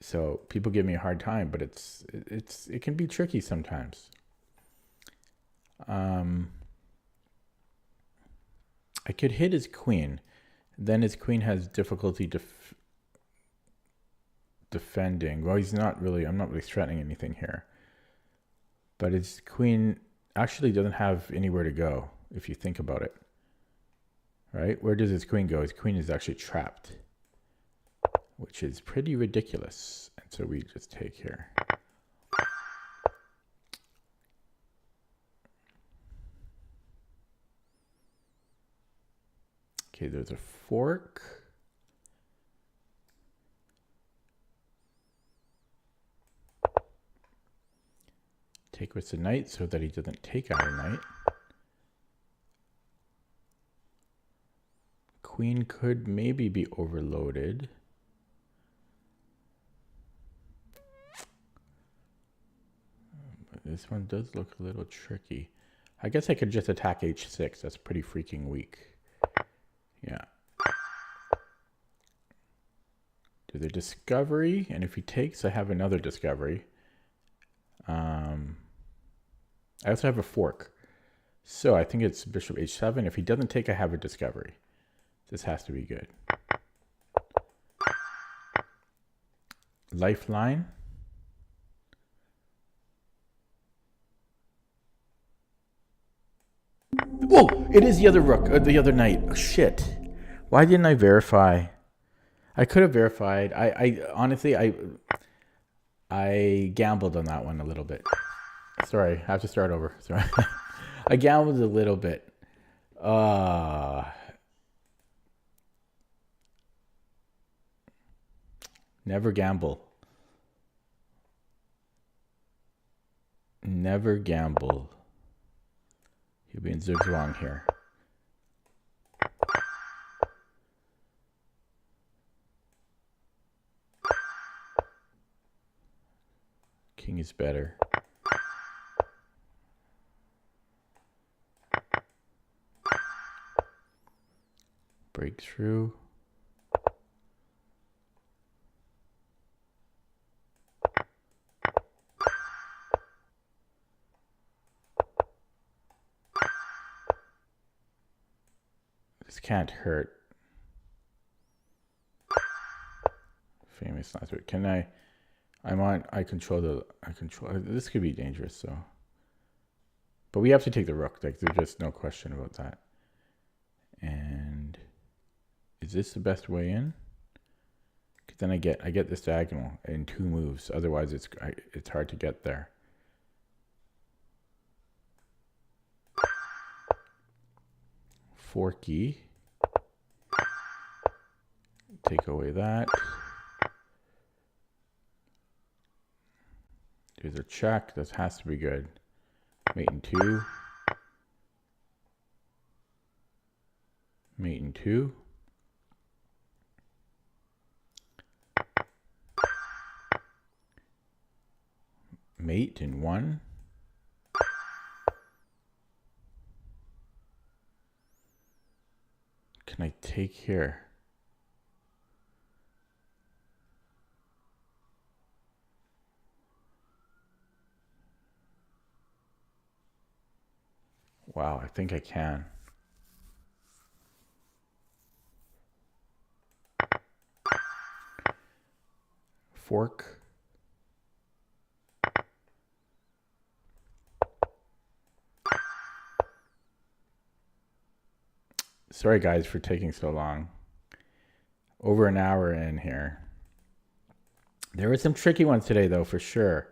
So people give me a hard time, but it can be tricky sometimes. I could hit his queen. Then his queen has difficulty defending. Well, he's not really. I'm not really threatening anything here. But his queen actually doesn't have anywhere to go if you think about it. Right? Where does his queen go? His queen is actually trapped, which is pretty ridiculous. And so we just take here. Okay, there's a fork. Take with the knight so that he doesn't take our knight. Queen could maybe be overloaded. But this one does look a little tricky. I guess I could just attack h6. That's pretty freaking weak. Yeah. Do the discovery, and if he takes, I have another discovery. I also have a fork. So I think it's bishop h7. If he doesn't take, I have a discovery. This has to be good. Lifeline. Whoa! It is the other rook, or the other knight. Oh, shit. Why didn't I verify? I could have verified. I honestly, I gambled on that one a little bit. Sorry, I have to start over. Sorry. I gambled a little bit. Never gamble. Never gamble. He'll be in zugzwang here. King is better. Breakthrough. This can't hurt. Famous last word. Can I control, this could be dangerous, so. But we have to take the rook. Like, there's just no question about that. And is this the best way in? Because then I get this diagonal in 2 moves. Otherwise, it's hard to get there. Forky. Take away that. There's a check. This has to be good. Mate in 2. Mate in 2. Mate in 1. Can I take here? Wow, I think I can. Fork. Sorry guys for taking so long. Over an hour in here. There were some tricky ones today though, for sure.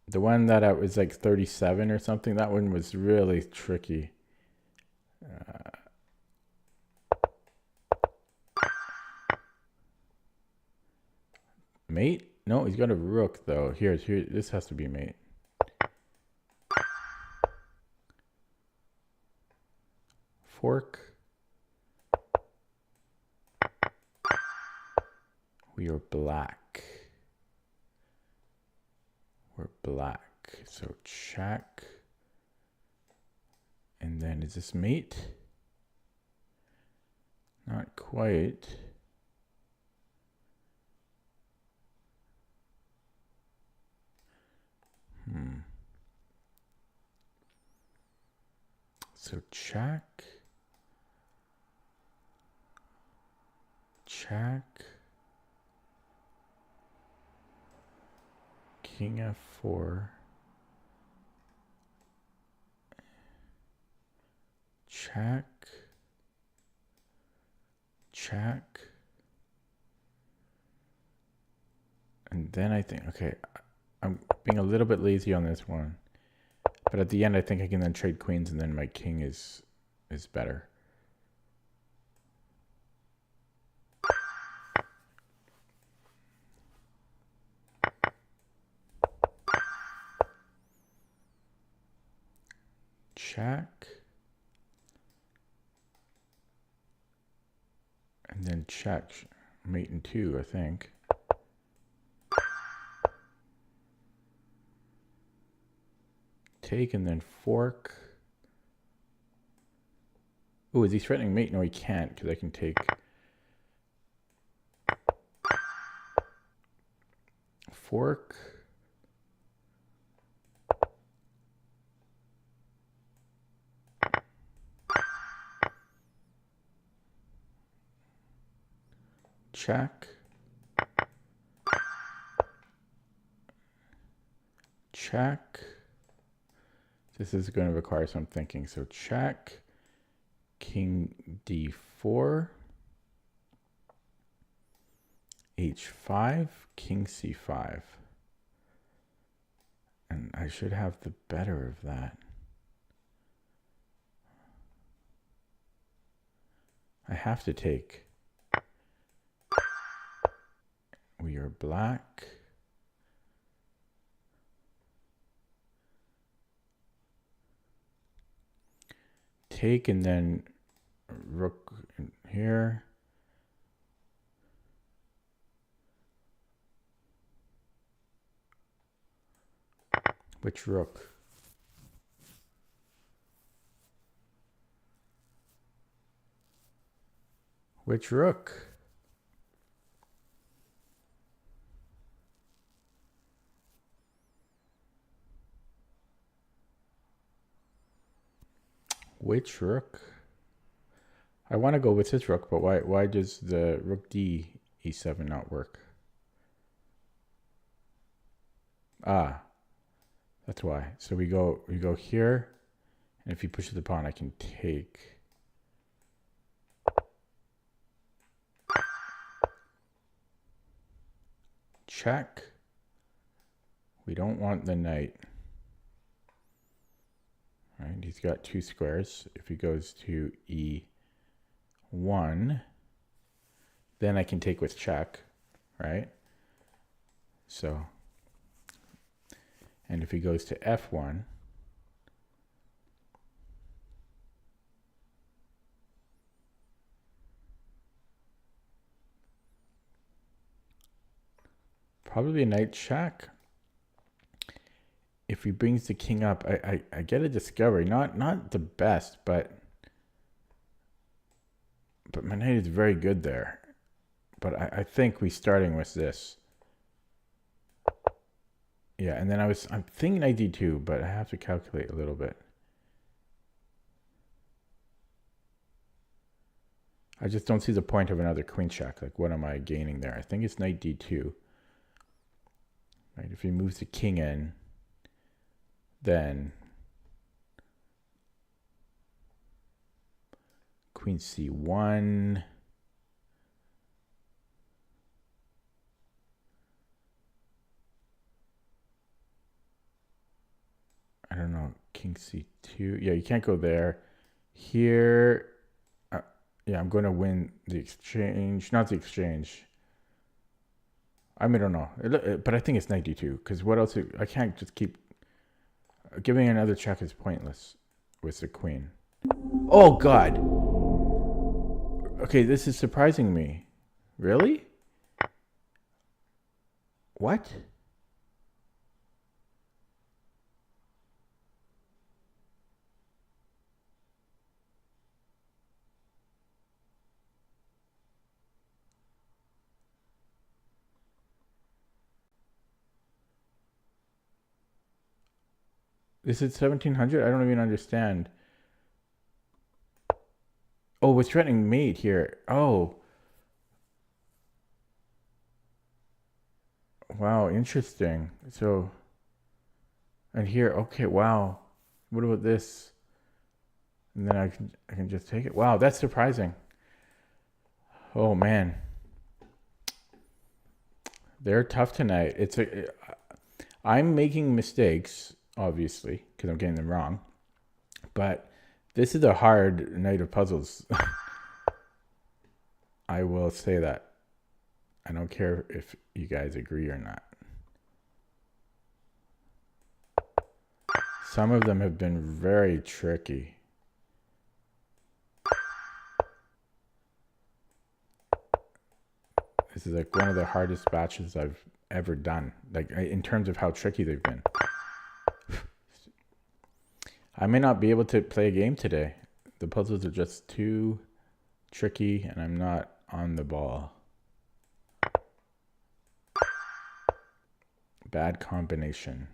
The one that I was like 37 or something, that one was really tricky. Mate? No, he's got a rook though. Here, this has to be mate. Fork. We are black. We're black. So check. And then is this mate? Not quite. So check. Check. King F4. Check. Check. And then I think, okay, I'm being a little bit lazy on this one. But at the end, I think I can then trade queens and then my king is better. Check. And then check. Mate in 2, I think. Take and then fork. Oh, is he threatening mate? No, he can't because I can take. Fork. Check. Check. This is going to require some thinking. So check. King D4. H5. King C5. And I should have the better of that. I have to take. We are black. Take and then rook in here. Which rook? Which rook? Which rook? I want to go with this rook, but why does the rook D E7 not work? Ah, that's why. So we go here, and if he pushes the pawn, I can take. Check. We don't want the knight. Right, he's got 2 squares. If he goes to E1, then I can take with check, right? So, and if he goes to F1, probably a knight check. if he brings the king up, I get a discovery. Not the best, but my knight is very good there. But I think we're starting with this. Yeah, and then I'm thinking knight d2, but I have to calculate a little bit. I just don't see the point of another queen check. Like, what am I gaining there? I think it's knight d2. Right, if he moves the king in, then queen c1. I don't know, king c2. Yeah, you can't go there. Here, yeah, I'm going to win the exchange. Not the exchange. I mean, I don't know. But I think it's knight d2. Because what else? I can't just keep... Giving another check is pointless with the queen. Oh, God. Okay, this is surprising me. Really? What? This is 1700? I don't even understand. Oh, we're threatening mate here. Oh. Wow, interesting. So, and here, okay, wow. What about this? And then I can just take it. Wow, that's surprising. Oh man. They're tough tonight. I'm making mistakes, obviously, because I'm getting them wrong. But this is a hard night of puzzles. I will say that. I don't care if you guys agree or not. Some of them have been very tricky. This is like one of the hardest batches I've ever done, like in terms of how tricky they've been. I may not be able to play a game today. The puzzles are just too tricky and I'm not on the ball. Bad combination.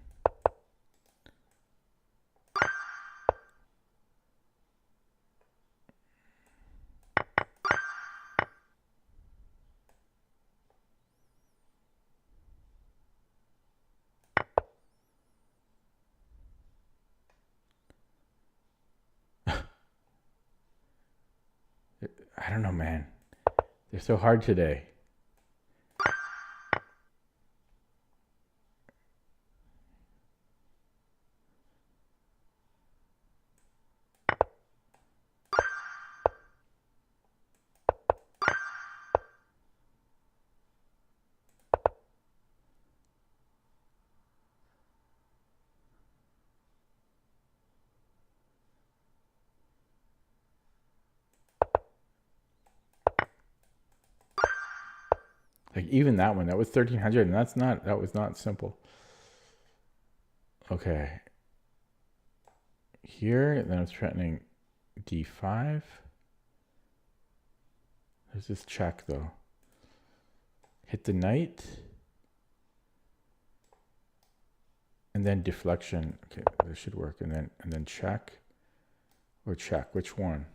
I don't know, man. They're so hard today. Like even that one, that was 1300 and that was not simple. Okay. Here, then I was threatening d5. There's this check though. Hit the knight. And then deflection. Okay, this should work. And then check. Or check. Which one?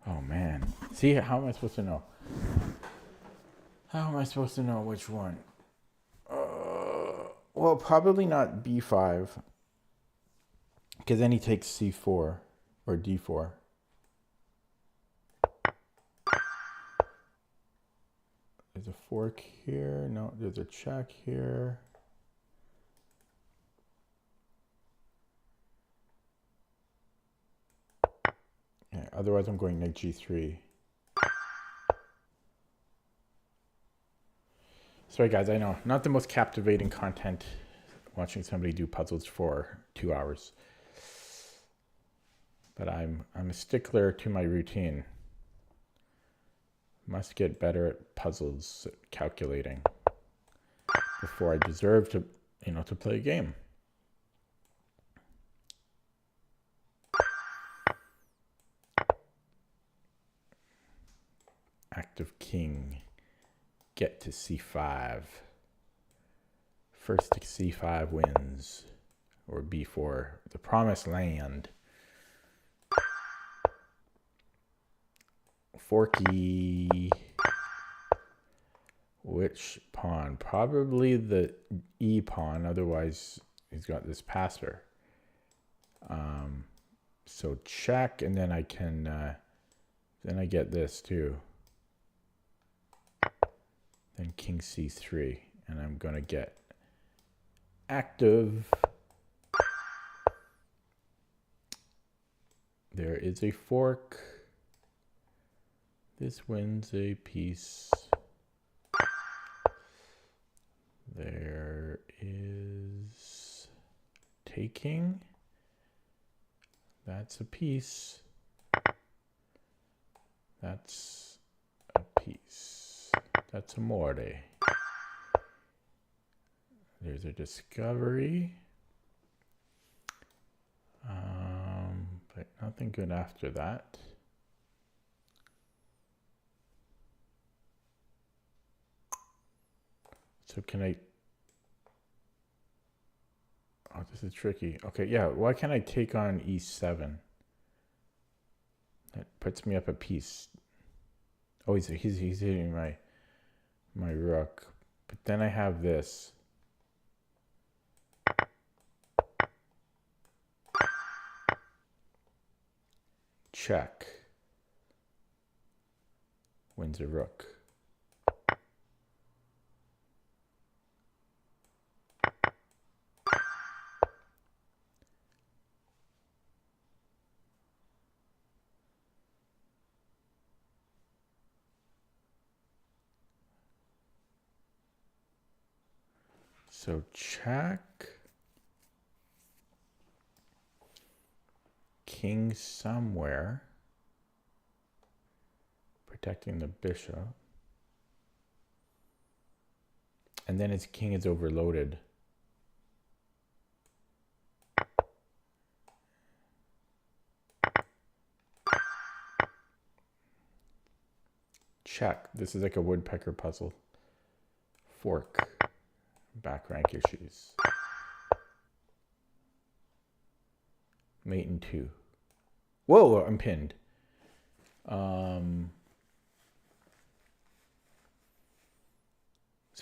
Oh man. See, how am I supposed to know? How am I supposed to know which one? Well, probably not b5. Because then he takes c4 or d4. There's a fork here. No, there's a check here. Yeah, otherwise I'm going knight g3. Sorry guys, I know, not the most captivating content watching somebody do puzzles for 2 hours. But I'm a stickler to my routine. Must get better at puzzles, at calculating, before I deserve to, to play a game. Active king. Get to c5. First to c5 wins. Or b4. The promised land. Forky. Which pawn? Probably the e pawn. Otherwise, he's got this passer. So check, and then I can. Then I get this too. Then king c3, and I'm gonna get active. There is a fork. This wins a piece. There is taking. That's a piece. That's a piece. That's a more. There's a discovery. But nothing good after that. So can I... Oh, this is tricky. Okay, yeah, why can't I take on e7? That puts me up a piece. Oh, he's hitting my rook. But then I have this. Check. Wins a rook. So check. King somewhere. Protecting the bishop. And then his king is overloaded. Check. This is like a woodpecker puzzle. Fork. Back rank issues. Mate in 2. Whoa, I'm pinned. So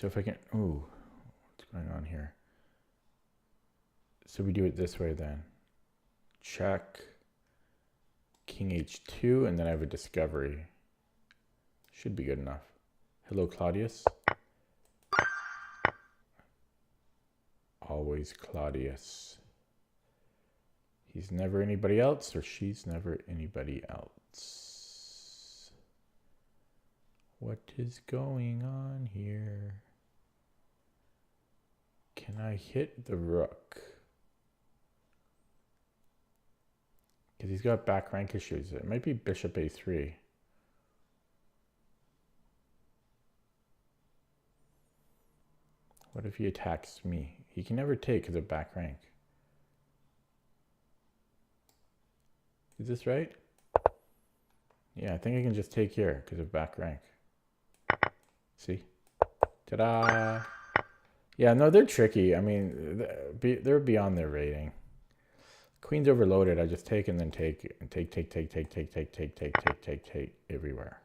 if I can, ooh, what's going on here? So we do it this way then. Check. King h2, and then I have a discovery. Should be good enough. Hello, Claudius. Always Claudius. He's never anybody else, or she's never anybody else. What is going on here? Can I hit the rook? Because he's got back rank issues. It might be bishop a3. What if he attacks me? He can never take because of back rank. Is this right? Yeah, I think I can just take here because of back rank. See? Ta-da! Yeah, no, they're tricky. I mean, they're beyond their rating. Queen's overloaded. I just take and then take and take everywhere.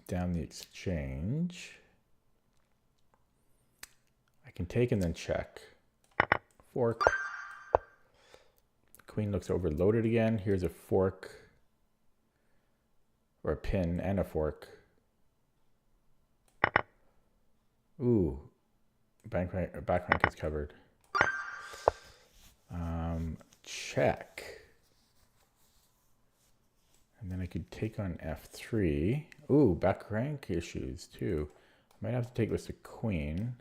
Down the exchange. I can take and then check. Fork. Queen looks overloaded again. Here's a fork. Or a pin and a fork. Ooh. Back rank is covered. Check. And then I could take on f3. Ooh, back rank issues too. I might have to take this to queen.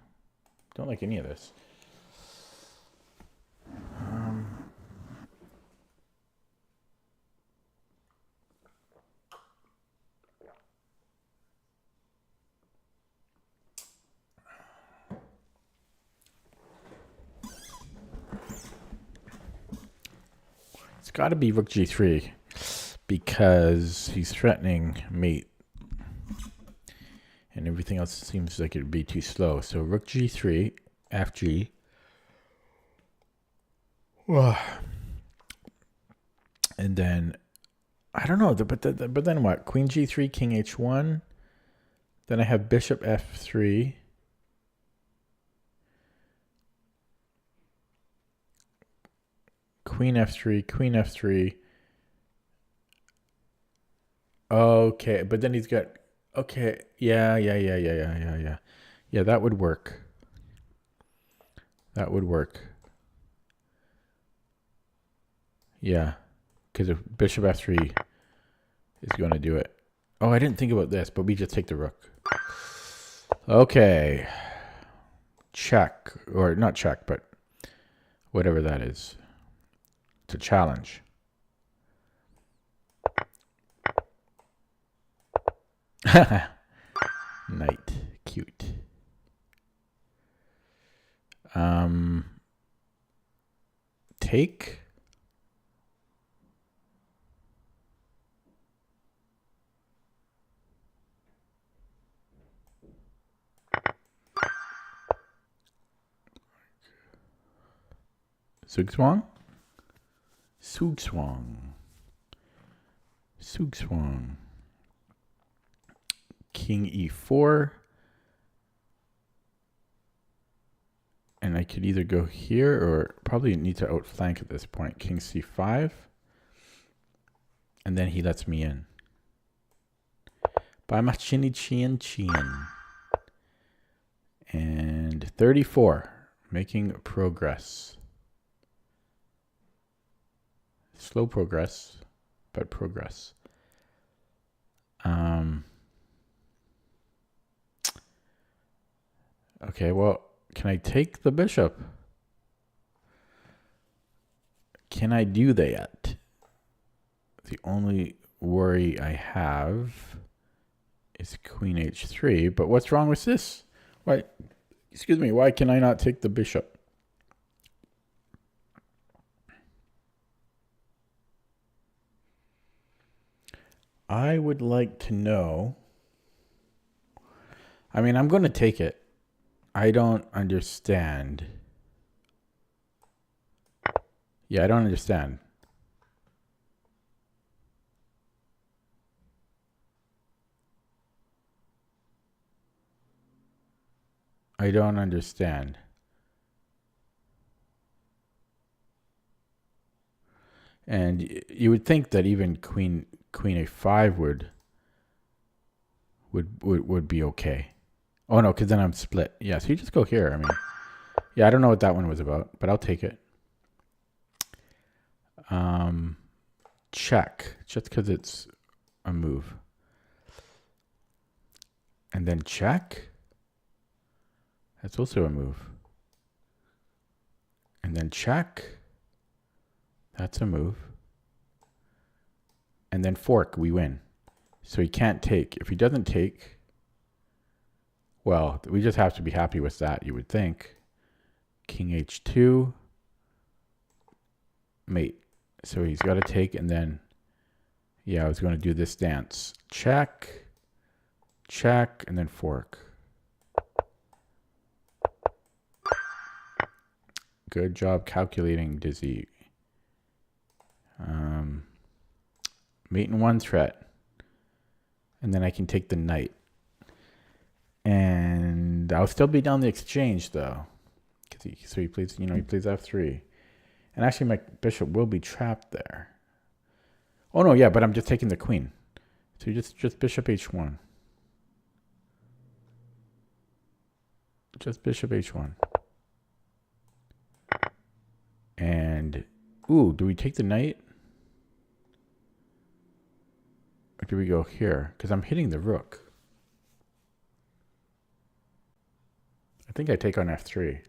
Don't like any of this. got to be rook g3 because he's threatening mate. And everything else seems like it would be too slow. So rook g3, fg. And then, I don't know, but then what? Queen g3, king h1. Then I have bishop f3. Queen f3, queen f3. Okay, but then he's got... Okay, yeah. Yeah, that would work. That would work. Yeah, because if bishop f3 is going to do it. Oh, I didn't think about this, but we just take the rook. Okay. Check, or not check, but whatever that is. It's a challenge. Knight, cute. Take. Sugswang? Sugswang. King e4. And I could either go here or probably need to outflank at this point. King c5. And then he lets me in. By my chinny chin chin. And 34. Making progress. Slow progress, but progress. Okay, well, can I take the bishop? Can I do that? The only worry I have is queen h3, but what's wrong with this? Why, excuse me, why can I not take the bishop? I would like to know. I mean, I'm going to take it. I don't understand. Yeah, I don't understand. I don't understand. And you would think that even queen a5 would be okay. Oh no, because then I'm split. Yeah, so you just go here. I mean, yeah, I don't know what that one was about, but I'll take it. Check, just because it's a move. And then check. That's also a move. And then check. That's a move. And then fork, we win. So he can't take. If he doesn't take, well, we just have to be happy with that, you would think. King h2. Mate. So he's got to take, and then, yeah, I was going to do this dance. Check. Check, and then fork. Good job calculating, Dizzy. Mate in one threat. And then I can take the knight. And I'll still be down the exchange, though. So he plays, he plays f3. And actually, my bishop will be trapped there. Oh, no, yeah, but I'm just taking the queen. So you just bishop h1. Just bishop h1. And, ooh, do we take the knight? Or do we go here? Because I'm hitting the rook. I think I take on f3.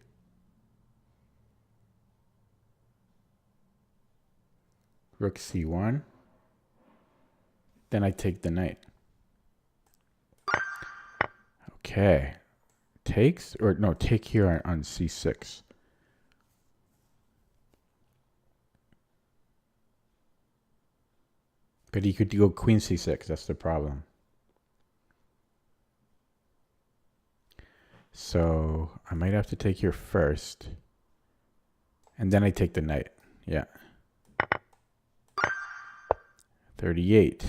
Rook c1. Then I take the knight. Okay. Takes, or no, take here on c6. But he could go queen c6. That's the problem. So I might have to take here first. And then I take the knight. Yeah. 38.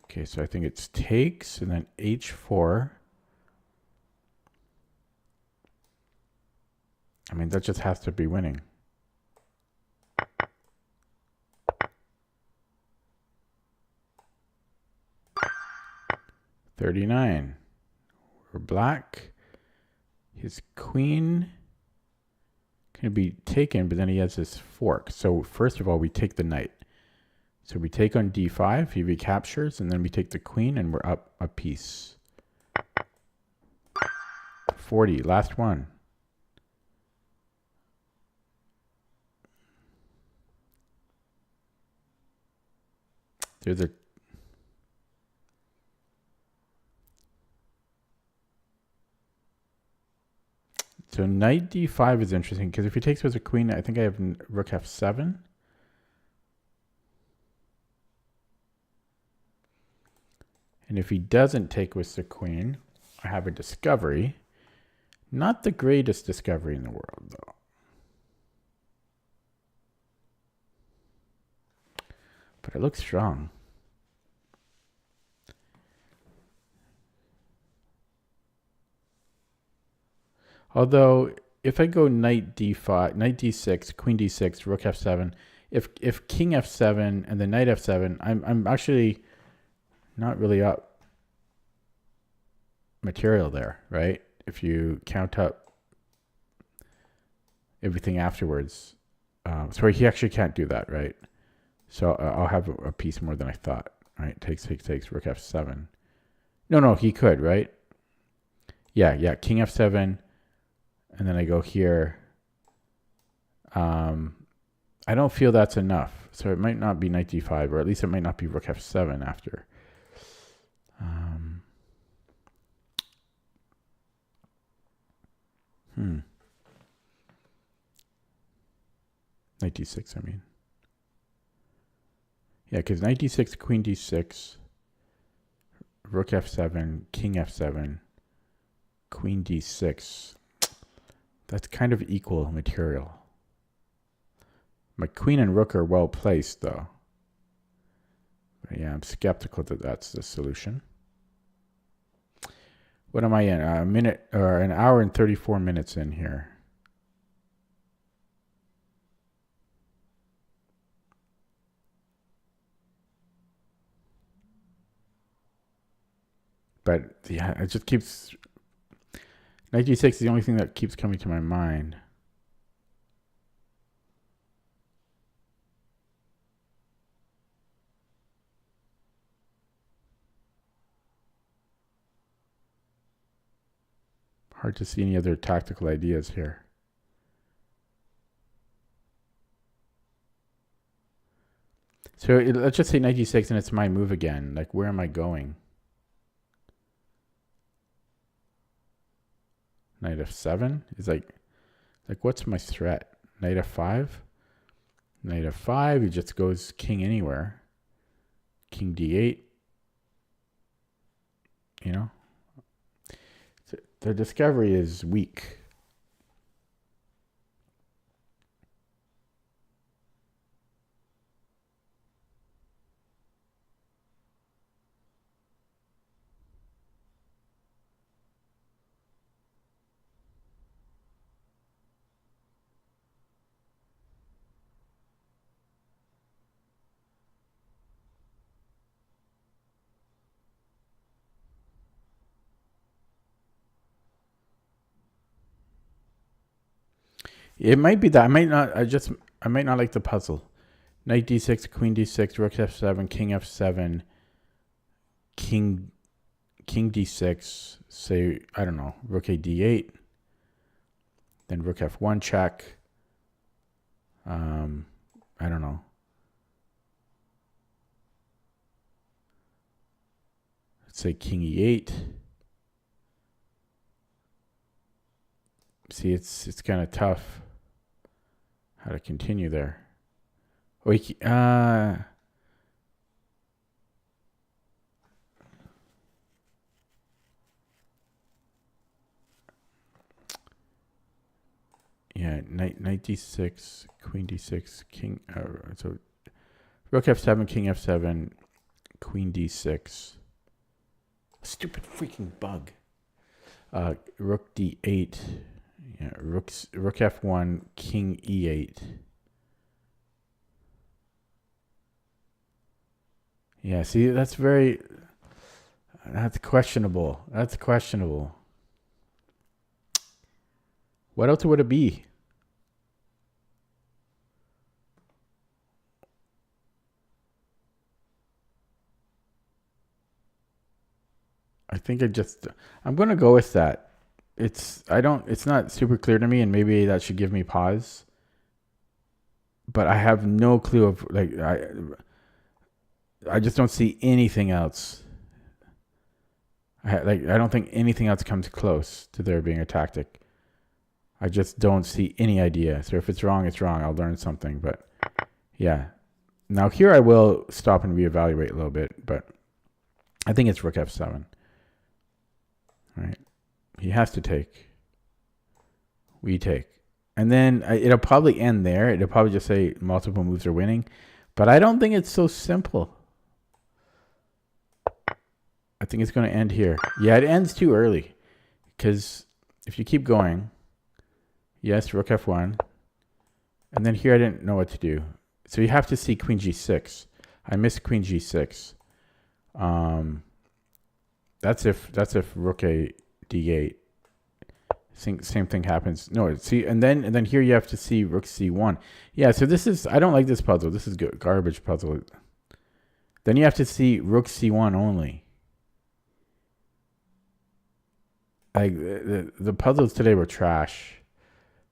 Okay, so I think it's takes and then h4. I mean, that just has to be winning. $39. We're black. His queen can be taken, but then he has this fork. So first of all, we take the knight. So we take on d5, he recaptures, and then we take the queen, and we're up a piece. 40, last one. There's a... So knight d5 is interesting, because if he takes with a queen, I think I have rook f7. And if he doesn't take with the queen, I have a discovery. Not the greatest discovery in the world, though. But it looks strong. Although, if I go knight d5, knight d6, queen d6, rook f7, if king f7 and the knight f7, I'm actually not really up material there, right? If you count up everything afterwards. So he actually can't do that, right? So I'll have a piece more than I thought, right? Takes, rook f7. No, he could, right? Yeah, king f7, and then I go here. I don't feel that's enough, so it might not be knight d5, or at least it might not be rook f7 after. Knight d6, I mean. Yeah, because knight d6, queen d6, rook f7, king f7, queen d6. That's kind of equal material. My queen and rook are well placed, though. But yeah, I'm skeptical that that's the solution. What am I in? A minute or an hour and 34 minutes in here. But yeah, it just keeps... Knight g6 is the only thing that keeps coming to my mind. Hard to see any other tactical ideas here. So let's just say knight g6 and it's my move again. Like, where am I going? Knight f7 is like what's my threat? Knight f5? Knight f5, he just goes king anywhere. King d8. You know? So the discovery is weak. It might be that I might not like the puzzle. Knight d6, queen d6, rook f7, king f7, king d6, say, I don't know, rook a d8, then rook f1 check. I don't know. Let's say king e8. See, it's kind of tough. how to continue there. Yeah, knight d6, queen d6, king. So rook f7, king f7, queen d6. Stupid freaking bug. Rook d8. Yeah, rook f1, king e8. Yeah, see, that's questionable. That's questionable. What else would it be? I think I'm going to go with that. It's not super clear to me, and maybe that should give me pause. But I have no clue of, like, I just don't see anything else. I don't think anything else comes close to there being a tactic. I just don't see any idea. So if it's wrong, it's wrong. I'll learn something. But yeah. Now here I will stop and reevaluate a little bit, but I think it's rook f7. Right? He has to take. We take. And then it'll probably end there. It'll probably just say multiple moves are winning. But I don't think it's so simple. I think it's going to end here. Yeah, it ends too early. Because if you keep going, yes, rook f1. And then here I didn't know what to do. So you have to see queen g6. I missed queen g6. That's if rook a d8. Same thing happens. No, see, and then here you have to see rook c1. Yeah, so I don't like this puzzle. This is garbage puzzle. Then you have to see rook c1 only. Like the puzzles today were trash.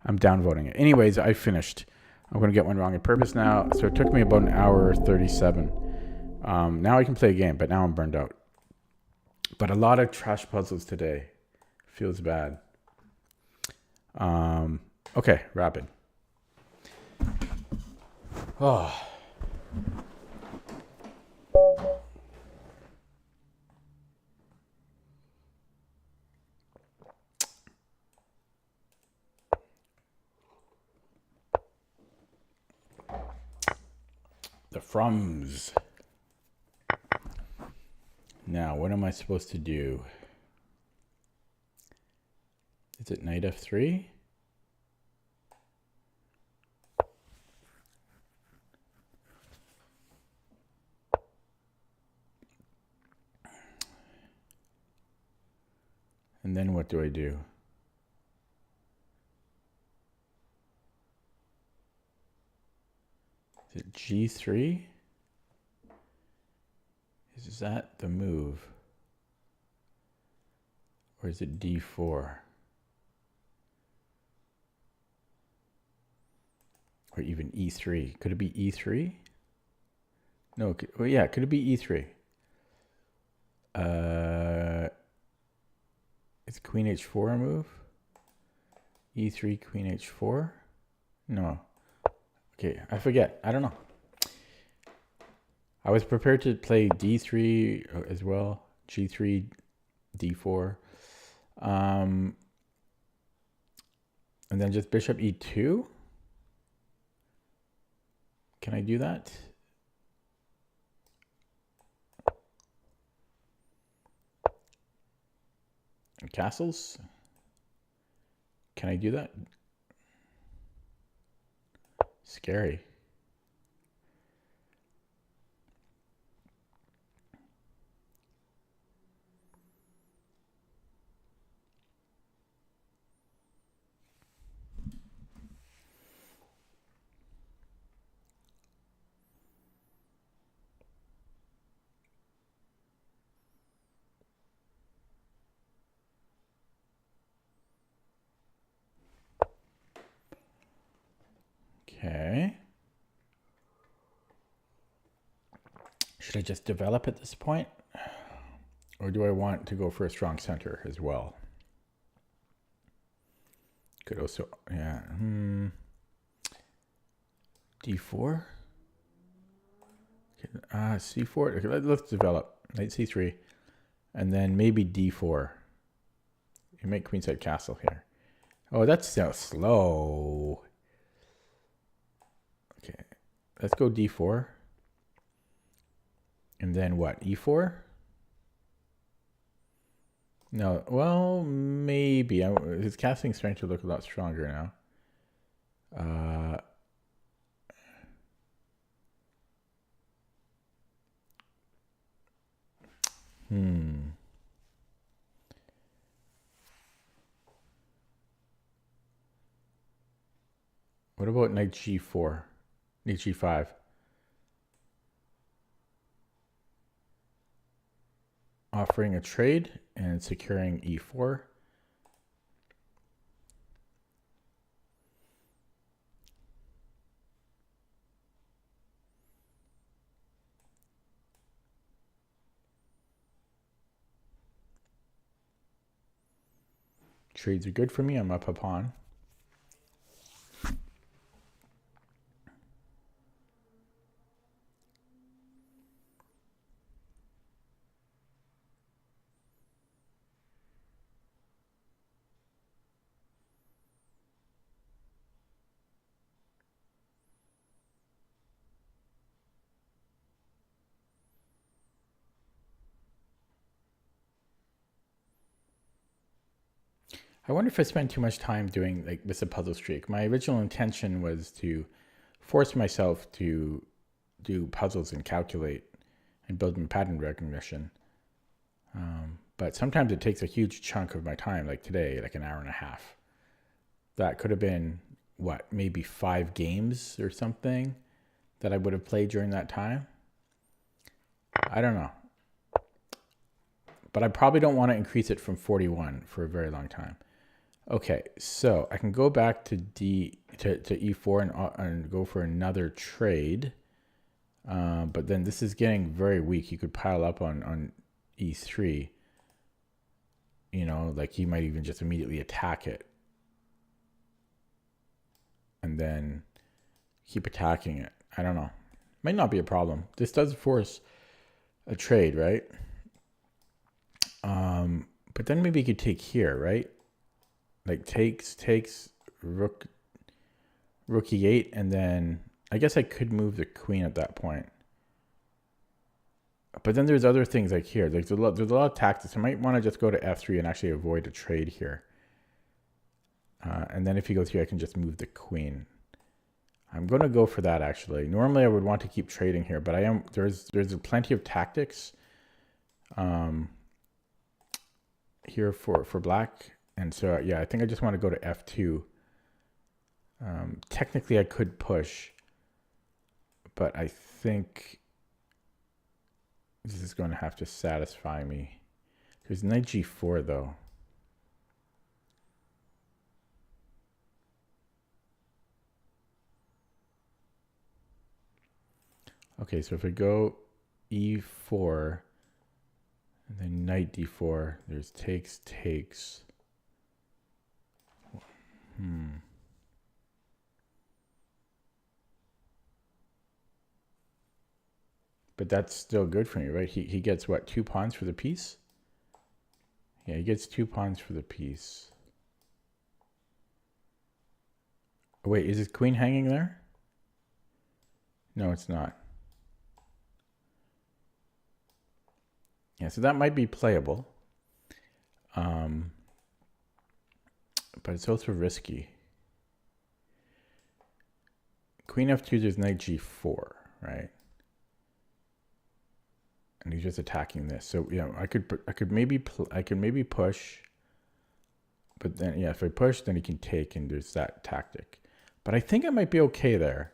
I'm downvoting it. Anyways, I finished. I'm going to get one wrong on purpose now. So it took me about an hour 37. Now I can play a game, but now I'm burned out. But a lot of trash puzzles today. Feels bad. Okay, rapid. Oh. The Frums. Now, what am I supposed to do? Is it knight f3? And then what do I do? Is it g3? Is that the move? Or is it d4? Or even e3? Could it be e3? No, well, yeah, could it be e3? Is queen h4 a move? e3, queen h4? No. Okay, I forget. I don't know. I was prepared to play d3 as well. g3, d4. And then just bishop e2. Can I do that? Castles? Can I do that? Scary. Okay. Should I just develop at this point? Or do I want to go for a strong center as well? Could also, yeah. D4. Okay, C4. Okay, let's develop. Knight C3. And then maybe D4. You make queenside castle here. Oh, that's so slow. Okay, let's go D4. And then what? E4? No, well, maybe. His castling starting to look a lot stronger now. What about knight G4? Knight G5? Offering a trade and securing E4. Trades are good for me. I'm up a pawn. I wonder if I spend too much time doing like this a puzzle streak. My original intention was to force myself to do puzzles and calculate and build my pattern recognition. But sometimes it takes a huge chunk of my time, like today, like an hour and a half. That could have been, what, maybe 5 games or something that I would have played during that time. I don't know. But I probably don't want to increase it from 41 for a very long time. Okay, so I can go back to E4 and go for another trade. But then this is getting very weak. You could pile up on E3. You know, like he might even just immediately attack it. And then keep attacking it. I don't know. Might not be a problem. This does force a trade, right? But then maybe you could take here, right? Like takes rook e8, and then I guess I could move the queen at that point. But then there's other things like here. There's a lot of tactics. I might want to just go to F3 and actually avoid a trade here. And then if he goes here, I can just move the queen. I'm going to go for that actually. Normally I would want to keep trading here, but there's plenty of tactics here for black. And so, yeah, I think I just want to go to F2. Technically, I could push, but I think this is going to have to satisfy me. There's knight G4, though. Okay, so if I go E4, and then knight D4, there's takes. But that's still good for me, right? He gets what, 2 pawns for the piece? Yeah, he gets 2 pawns for the piece. Oh, wait, is his queen hanging there? No, it's not. Yeah, so that might be playable. But it's also risky. Queen F2, there's knight G4, right? And he's just attacking this. So, you know, I could maybe push. But then, yeah, if I push, then he can take, and there's that tactic. But I think I might be okay there.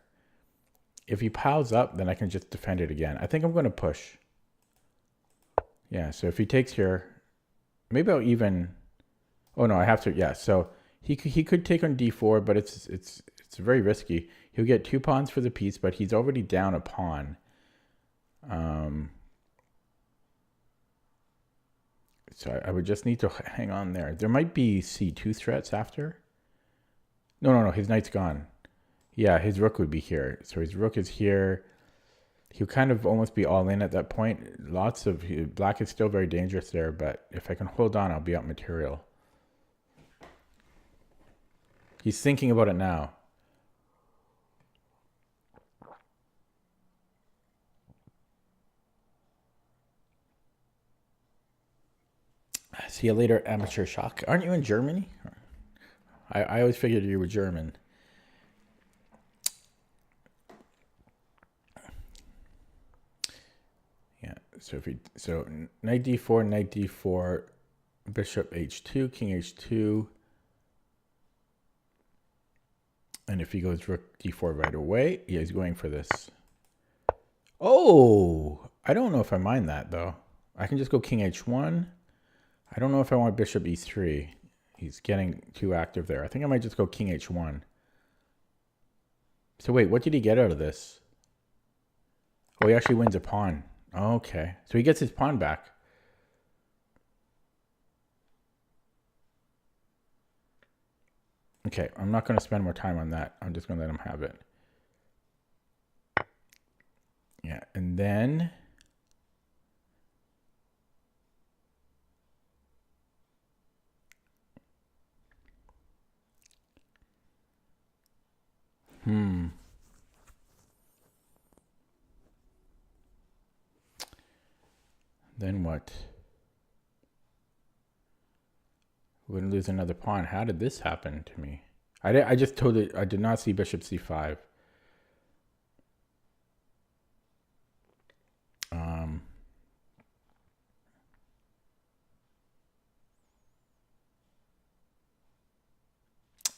If he piles up, then I can just defend it again. I think I'm going to push. Yeah, so if he takes here, maybe I'll even... Oh, no, I have to... Yeah, so he could take on D4, but it's very risky. He'll get 2 pawns for the piece, but he's already down a pawn. So I would just need to hang on there. There might be C2 threats after. No, his knight's gone. Yeah, his rook would be here. So his rook is here. He'll kind of almost be all in at that point. Black is still very dangerous there, but if I can hold on, I'll be up material. He's thinking about it now. See you later, Amateur Shock. Aren't you in Germany? I always figured you were German. Yeah, so knight d4, bishop h2, king h2. And if he goes rook d4 right away, yeah, he's going for this. Oh, I don't know if I mind that though. I can just go king h1. I don't know if I want bishop e3. He's getting too active there. I think I might just go king h1. So wait, what did he get out of this? Oh, he actually wins a pawn. Okay, so he gets his pawn back. Okay, I'm not going to spend more time on that. I'm just going to let him have it. Yeah, and then... Then what? We're going to lose another pawn. How did this happen to me? I just totally... I did not see bishop c5.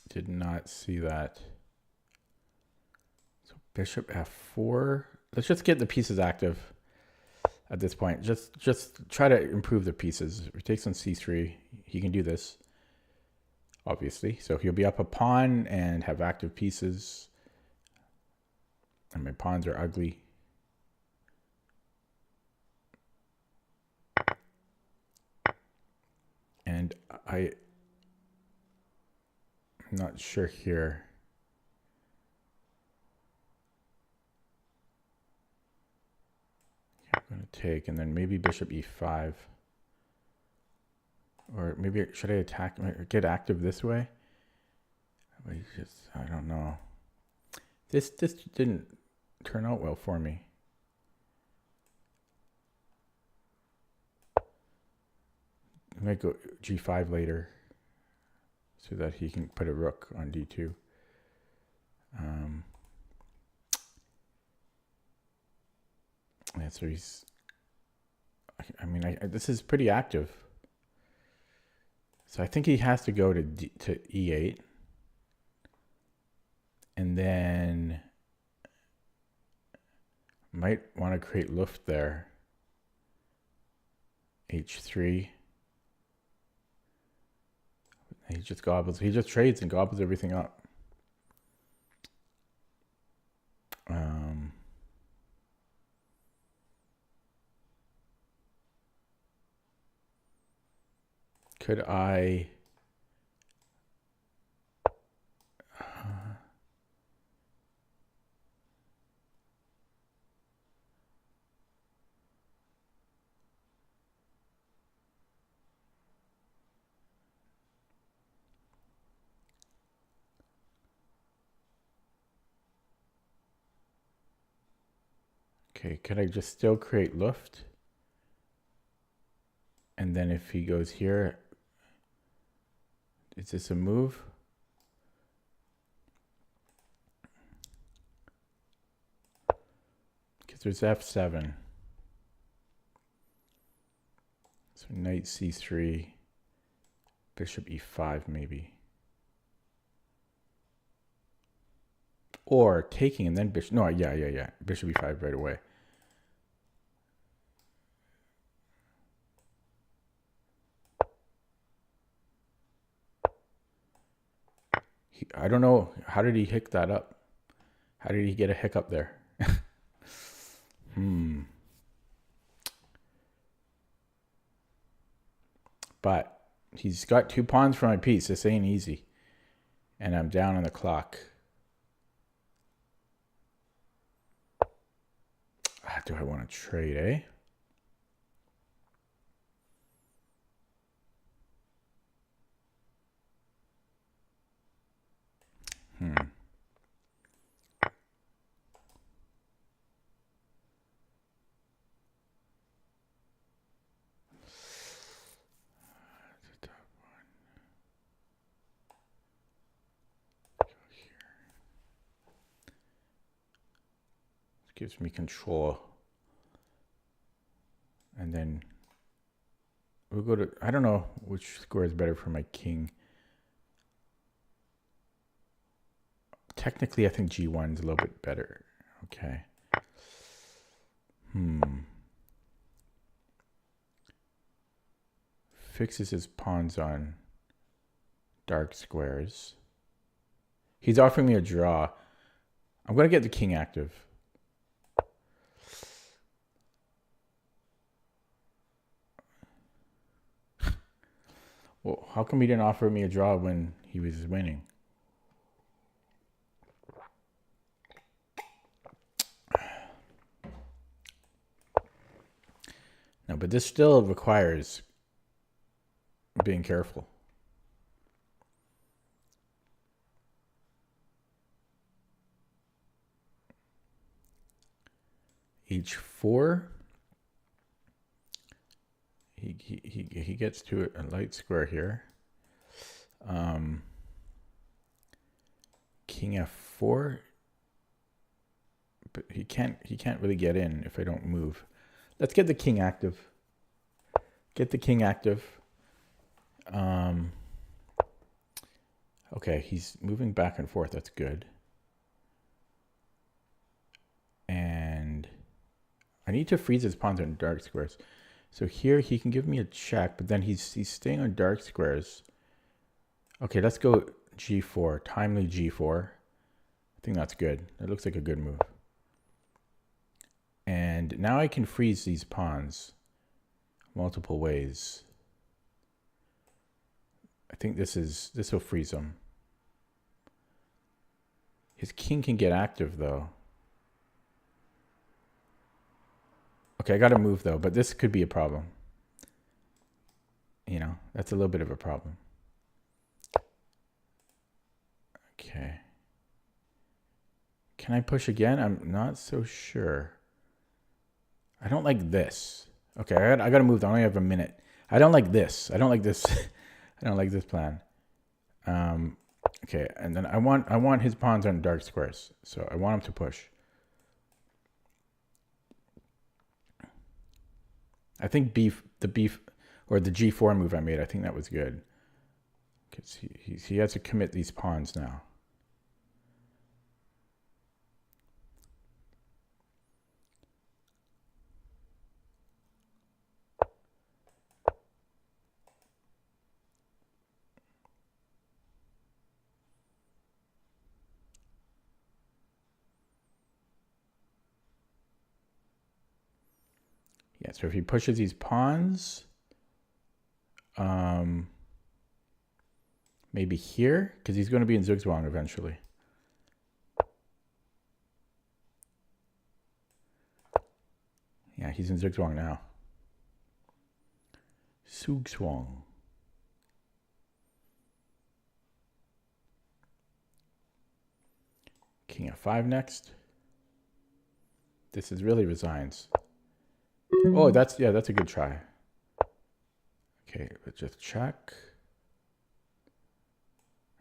Did not see that. So bishop f4. Let's just get the pieces active at this point. Just try to improve the pieces. If he takes on c3, he can do this, obviously. So he'll be up a pawn and have active pieces. And my pawns are ugly. And I'm not sure here. I'm going to take, and then maybe bishop e5. Or maybe, should I attack, get active this way? I don't know. This didn't turn out well for me. I might go g5 later so that he can put a rook on d2. Yeah, so he's... I mean, this is pretty active. So I think he has to go to e8. And then might want to create Luft there. h3. He just trades and gobbles everything up. Could I... Okay, could I just still create Luft? And then if he goes here, is this a move? Because there's f7. So knight c3, bishop e5 maybe. Or taking and then bishop, no, yeah. Bishop e5 right away. I don't know. How did he hick that up? How did he get a hiccup there? But he's got 2 pawns for my piece. This ain't easy. And I'm down on the clock. Do I want to trade, eh? Gives me control. And then we'll go to, I don't know which square is better for my king. Technically, I think G1 is a little bit better. Okay. Fixes his pawns on dark squares. He's offering me a draw. I'm going to get the king active. Well, how come he didn't offer me a draw when he was winning? No, but this still requires being careful. H4. He gets to a light square here. King F4. But he can't really get in if I don't move. Let's get the king active. Get the king active. Okay, he's moving back and forth. That's good. And I need to freeze his pawns on dark squares. So here he can give me a check, but then he's staying on dark squares. Okay, let's go G4. Timely G4. I think that's good. That looks like a good move. And now I can freeze these pawns multiple ways. I think this will freeze them. His king can get active though. Okay, I got to move though, but this could be a problem. You know, that's a little bit of a problem. Okay. Can I push again? I'm not so sure. I don't like this. Okay, I got to move. I only have a minute. I don't like this. I don't like this. I don't like this plan. Okay, and then I want his pawns on dark squares. So I want him to push. I think the G4 move I made, I think that was good. Because he has to commit these pawns now. Yeah, so if he pushes these pawns, maybe here, because he's going to be in Zugzwang eventually. Yeah, he's in Zugzwang now. Zugzwang. King F5 next. This is really resigns. Oh, that's a good try. Okay, let's just check.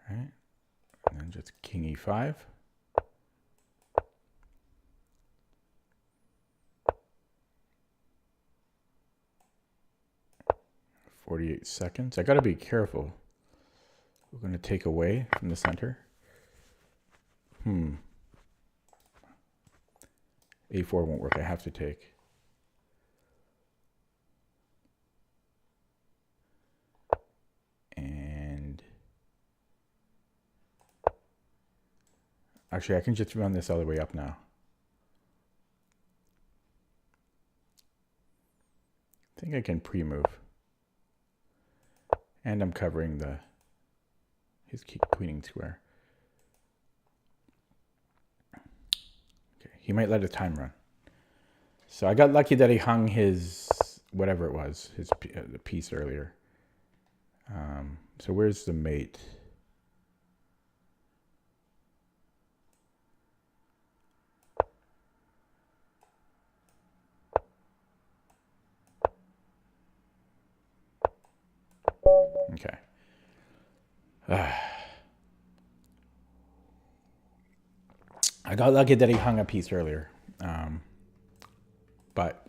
All right, and then just King E5. "48 seconds. I got to be careful. We're going to take away from the center. A4 won't work. I have to take. And actually, I can just run this all the way up now. I think I can pre-move. And I'm covering his queening square. Okay, he might let a time run. So I got lucky that he hung his, whatever it was, his the piece earlier. So where's the mate? Okay. I got lucky that he hung a piece earlier. But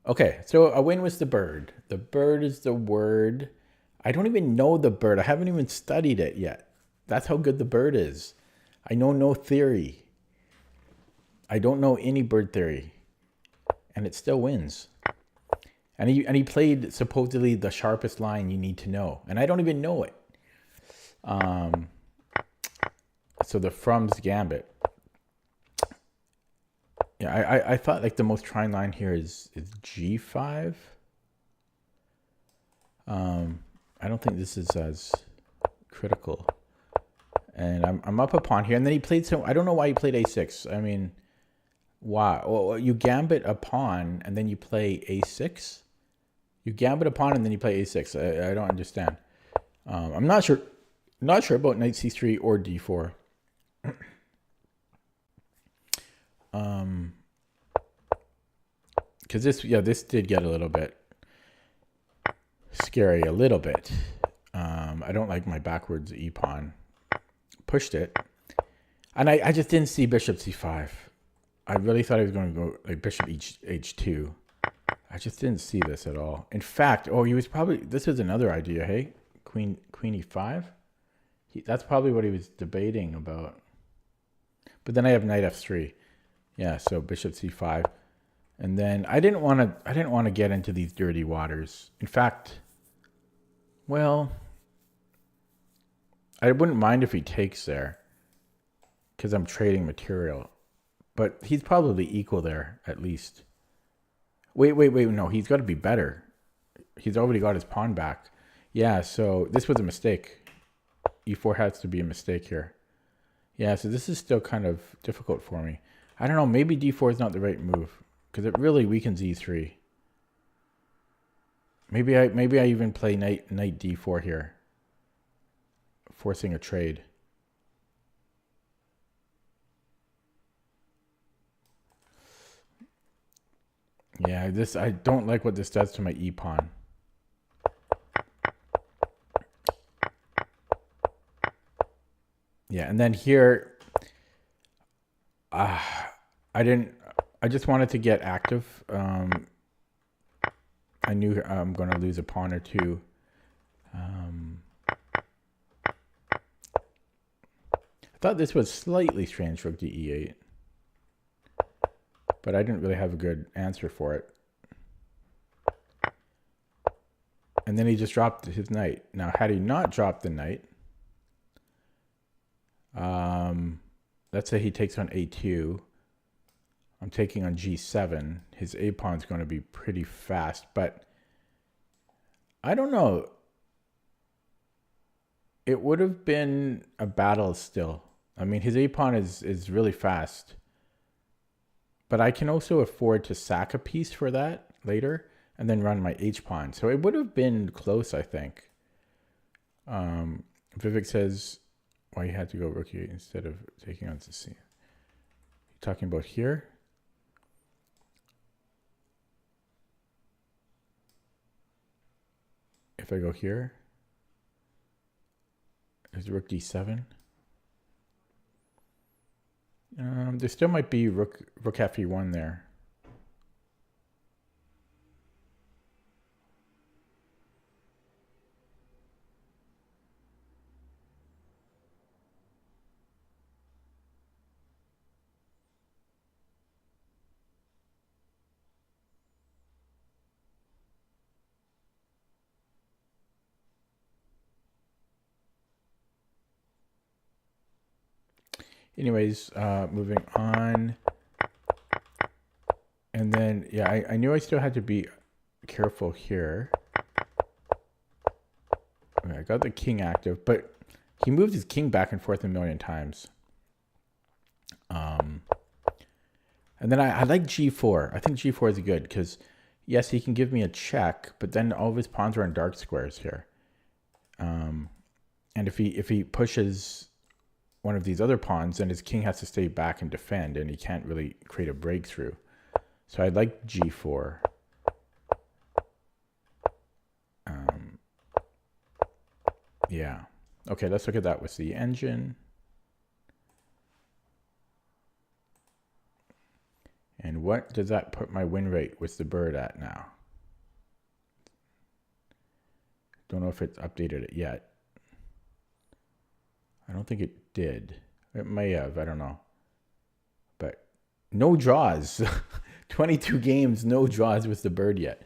okay, so a win was the bird. The bird is the word. I don't even know the bird. I haven't even studied it yet. That's how good the bird is. I know no theory. I don't know any bird theory. And it still wins. And he played supposedly the sharpest line you need to know. And I don't even know it. So the Frum's Gambit. Yeah, I thought like the most trying line here is G5. I don't think this is as critical. And I'm up a pawn here. And then he played some, I don't know why he played A6. I mean, why? Well, you gambit a pawn and then you play A6. You gambit a pawn and then you play A6. I don't understand. I'm not sure about knight C3 or D4. Because this did get a little bit scary, a little bit. I don't like my backwards E pawn. Pushed it, and I just didn't see bishop C5. I really thought he was going to go like bishop H2. I just didn't see this at all. In fact, this was another idea. Hey, queen E5. That's probably what he was debating about. But then I have knight F3. Yeah, so bishop C5. And then I didn't want to get into these dirty waters. In fact, well, I wouldn't mind if he takes there because I'm trading material. But he's probably equal there at least. Wait, no, he's got to be better. He's already got his pawn back. Yeah, so this was a mistake. E4 has to be a mistake here. Yeah, so this is still kind of difficult for me. I don't know, maybe D4 is not the right move because it really weakens E3. Maybe I even play knight D4 here, forcing a trade. Yeah, I don't like what this does to my E pawn. Yeah, and then here, I just wanted to get active. I knew I'm going to lose a pawn or two. I thought this was slightly strange, rook to E8. But I didn't really have a good answer for it. And then he just dropped his knight. Now, had he not dropped the knight, let's say he takes on A2. I'm taking on G7. His A pawn's going to be pretty fast, but I don't know. It would have been a battle still. I mean, his A pawn is really fast. But I can also afford to sack a piece for that later and then run my H pawn. So it would have been close, I think. Vivek says why you had to go rook E8 instead of taking on C. You talking about here? If I go here, there's rook D7. There still might be rook Fe1 there. Anyways, moving on. And then, yeah, I knew I still had to be careful here. Okay, I got the king active, but he moved his king back and forth a million times. And then I like g4. I think g4 is good because, yes, he can give me a check, but then all of his pawns are in dark squares here. And if he pushes one of these other pawns, then his king has to stay back and defend, and he can't really create a breakthrough. So I like g4. Yeah. Okay, let's look at that with the engine. And what does that put my win rate with the bird at now? Don't know if it's updated it yet. I don't think it did. It may have, I don't know. But no draws. 22 games, no draws with the bird yet.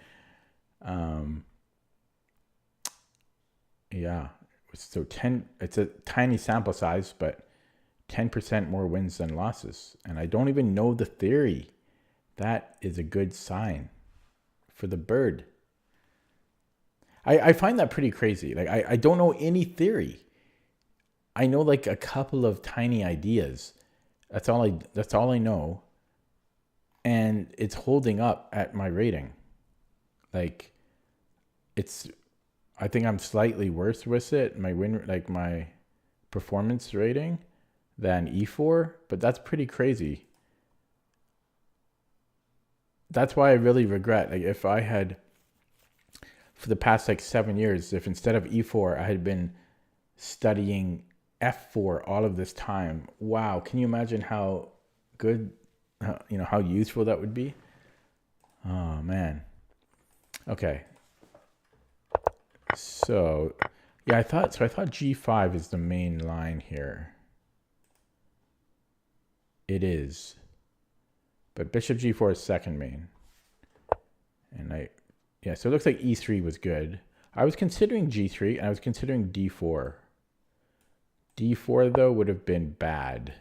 Yeah. So 10, it's a tiny sample size, but 10% more wins than losses. And I don't even know the theory. That is a good sign for the bird. I find that pretty crazy. Like I don't know any theory. I know like a couple of tiny ideas. That's all I know. And it's holding up at my rating. Like I think I'm slightly worse with it, my performance rating than E4, but that's pretty crazy. That's why I really regret, like if I had, for the past like 7 years, if instead of E4, I had been studying F4 all of this time, wow, can you imagine how good, how useful that would be? Oh man. Okay. So, yeah, I thought G5 is the main line here. It is. But bishop G4 is second main. And so it looks like E3 was good. I was considering G3 and I was considering D4. D4 though would have been bad.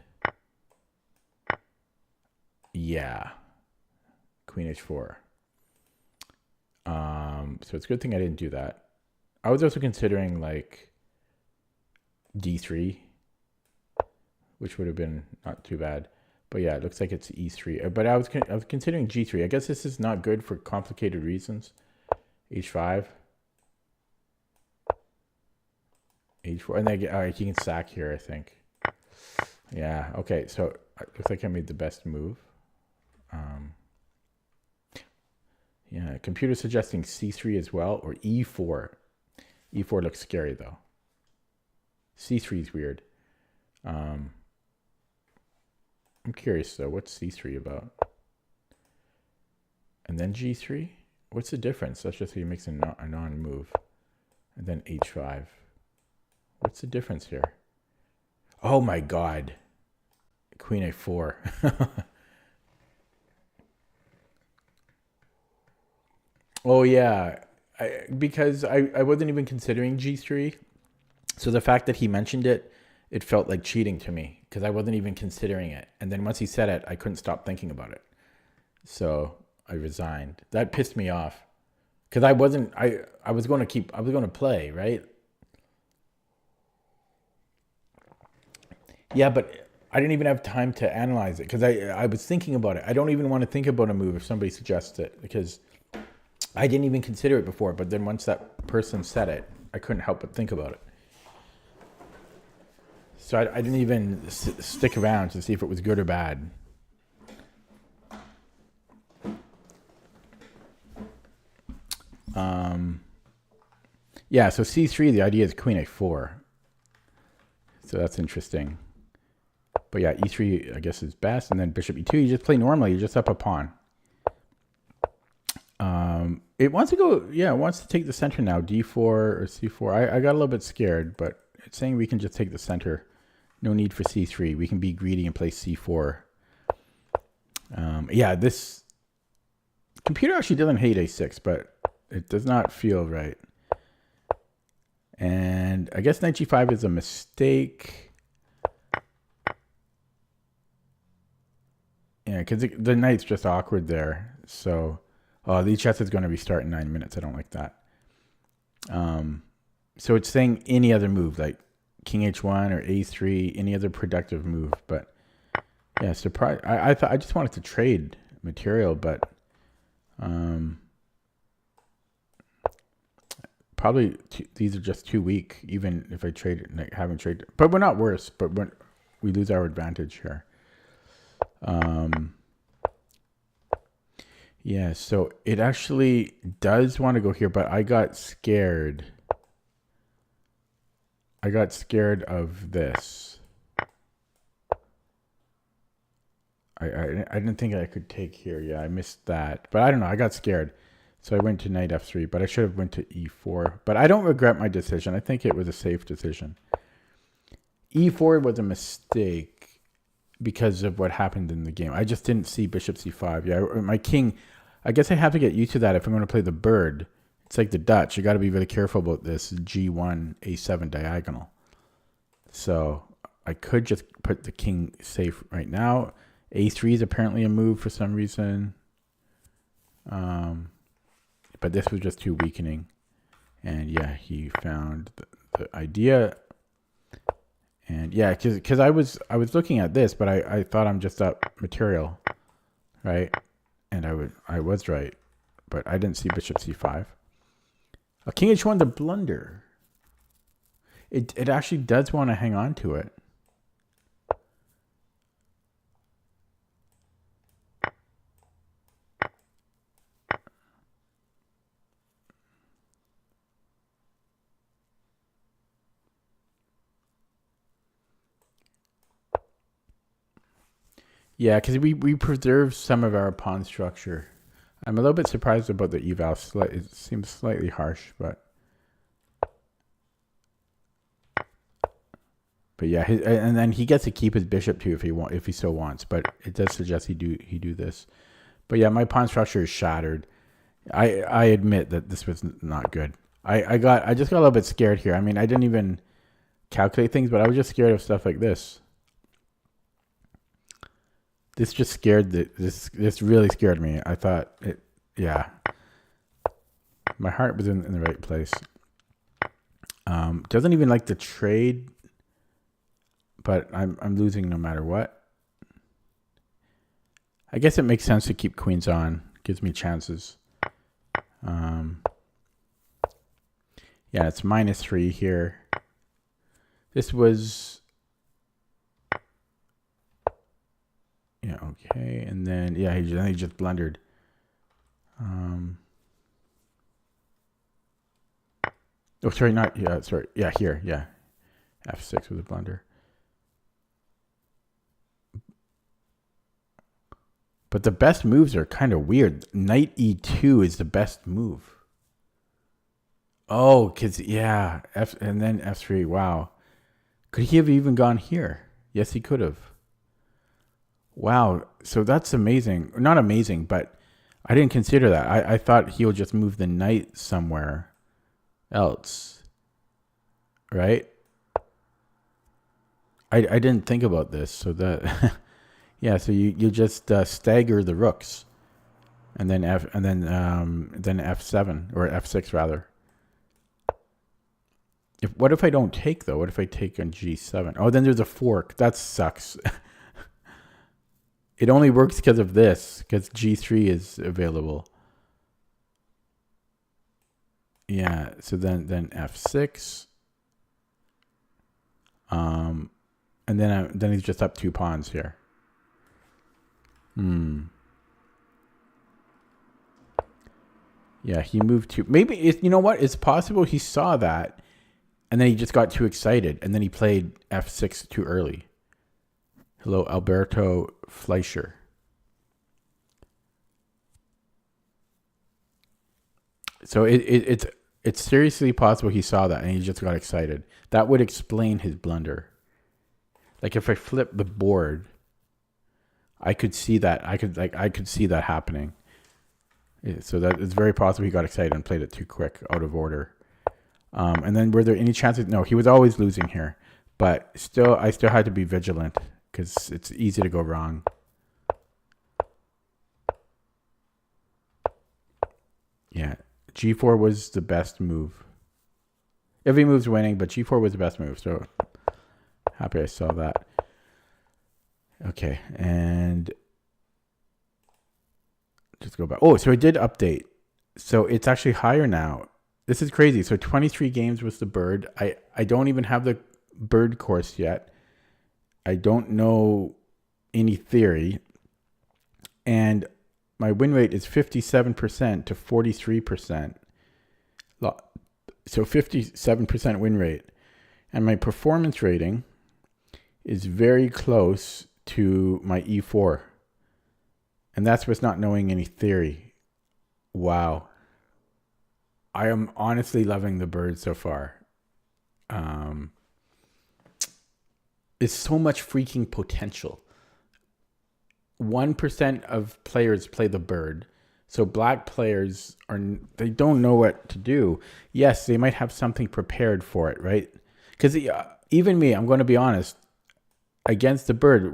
Yeah. Queen H4. So it's a good thing I didn't do that. I was also considering like D3, which would have been not too bad. But yeah, it looks like it's E3. But I was considering G3. I guess this is not good for complicated reasons. H5. H4. And then you can sack here, I think. Yeah, okay. So it looks like I made the best move. Yeah, computer suggesting C3 as well, or E4. E4 looks scary though. C3 is weird. I'm curious though, what's C3 about? And then G3? What's the difference? That's just he makes a non-move. And then H5. What's the difference here? Oh my God. Queen A4. Oh yeah. Because I wasn't even considering G3. So the fact that he mentioned it, it felt like cheating to me because I wasn't even considering it. And then once he said it, I couldn't stop thinking about it. So I resigned. That pissed me off because I was going to play, right? Yeah, but I didn't even have time to analyze it because I was thinking about it. I don't even want to think about a move if somebody suggests it because I didn't even consider it before. But then once that person said it, I couldn't help but think about it. So I didn't even stick around to see if it was good or bad. Yeah, so C3, the idea is Queen A4. So that's interesting. But yeah, E3, I guess, is best. And then Bishop E2, you just play normally. You're just up a pawn. It wants to go, yeah, it wants to take the center now, D4 or C4. I got a little bit scared, but it's saying we can just take the center. No need for C3. We can be greedy and play C4. Yeah, this computer actually doesn't hate A6, but it does not feel right. And I guess knight G5 is a mistake. Yeah, because the knight's just awkward there. So, the chess is going to restart in 9 minutes. I don't like that. So it's saying any other move, like King H1 or A3, any other productive move. But Yeah, surprise. I thought I just wanted to trade material, but probably these are just too weak. Even if I trade it, like haven't traded, but we're not worse. But we lose our advantage here. Yeah, so it actually does want to go here, but I got scared. I got scared of this. I didn't think I could take here. Yeah, I missed that. But I don't know. I got scared. So I went to knight f3, but I should have went to e4. But I don't regret my decision. I think it was a safe decision. e4 was a mistake because of what happened in the game. I just didn't see bishop c5. Yeah, my king, I guess I have to get used to that if I'm going to play the bird. It's like the Dutch. You got to be really careful about this g1, a7 diagonal. So I could just put the king safe right now. a3 is apparently a move for some reason. But this was just too weakening. And yeah, he found the idea. And yeah, because I was looking at this, but I thought I'm just up material, right? And I was right, but I didn't see bishop c5. A king h1 to blunder. It actually does want to hang on to it. Yeah, because we preserve some of our pawn structure. I'm a little bit surprised about the eval. It seems slightly harsh, but yeah, and then he gets to keep his bishop too if he so wants. But it does suggest he do this. But yeah, my pawn structure is shattered. I admit that this was not good. I just got a little bit scared here. I mean, I didn't even calculate things, but I was just scared of stuff like this. This just scared this really scared me. I thought it, yeah. My heart was in the right place. Doesn't even like the trade, but I'm losing no matter what. I guess it makes sense to keep queens on. Gives me chances. Yeah, it's -3 here. This was, yeah, okay, and then yeah, he just blundered. Oh, sorry, not, yeah, sorry, yeah, here, yeah, f6 was a blunder. But the best moves are kind of weird. Knight e2 is the best move. Oh, because, yeah, and then f3, wow. Could he have even gone here? Yes, he could have. Wow, so that's amazing. Not amazing, but I didn't consider that. I thought he'll just move the knight somewhere else, right? I didn't think about this, so that yeah. So you just stagger the rooks, and then then f7 or f6 rather. What if I don't take though? What if I take on g7? Oh, then there's a fork. That sucks. It only works because of this, because g3 is available. Yeah, so then f6. And then he's just up 2 pawns here. Yeah, he moved to, maybe you know what? It's possible he saw that, and then he just got too excited, and then he played f6 too early. Hello, Alberto Fleischer. So it's seriously possible he saw that and he just got excited. That would explain his blunder. Like if I flip the board, I could see that. I could see that happening. So that it's very possible he got excited and played it too quick, out of order. And then were there any chances? No, he was always losing here, but I still had to be vigilant because it's easy to go wrong. Yeah, g4 was the best move. Every move's winning, but g4 was the best move. So happy I saw that. Okay, and just go back. Oh, so it did update. So it's actually higher now. This is crazy. So 23 games was the bird. I don't even have the bird course yet. I don't know any theory. And my win rate is 57% to 43%. So 57% win rate. And my performance rating is very close to my E4. And that's with not knowing any theory. Wow. I am honestly loving the bird so far. It's so much freaking potential. 1% of players play the bird. So black players they don't know what to do. Yes, they might have something prepared for it, right? Because even me, I'm going to be honest, against the bird,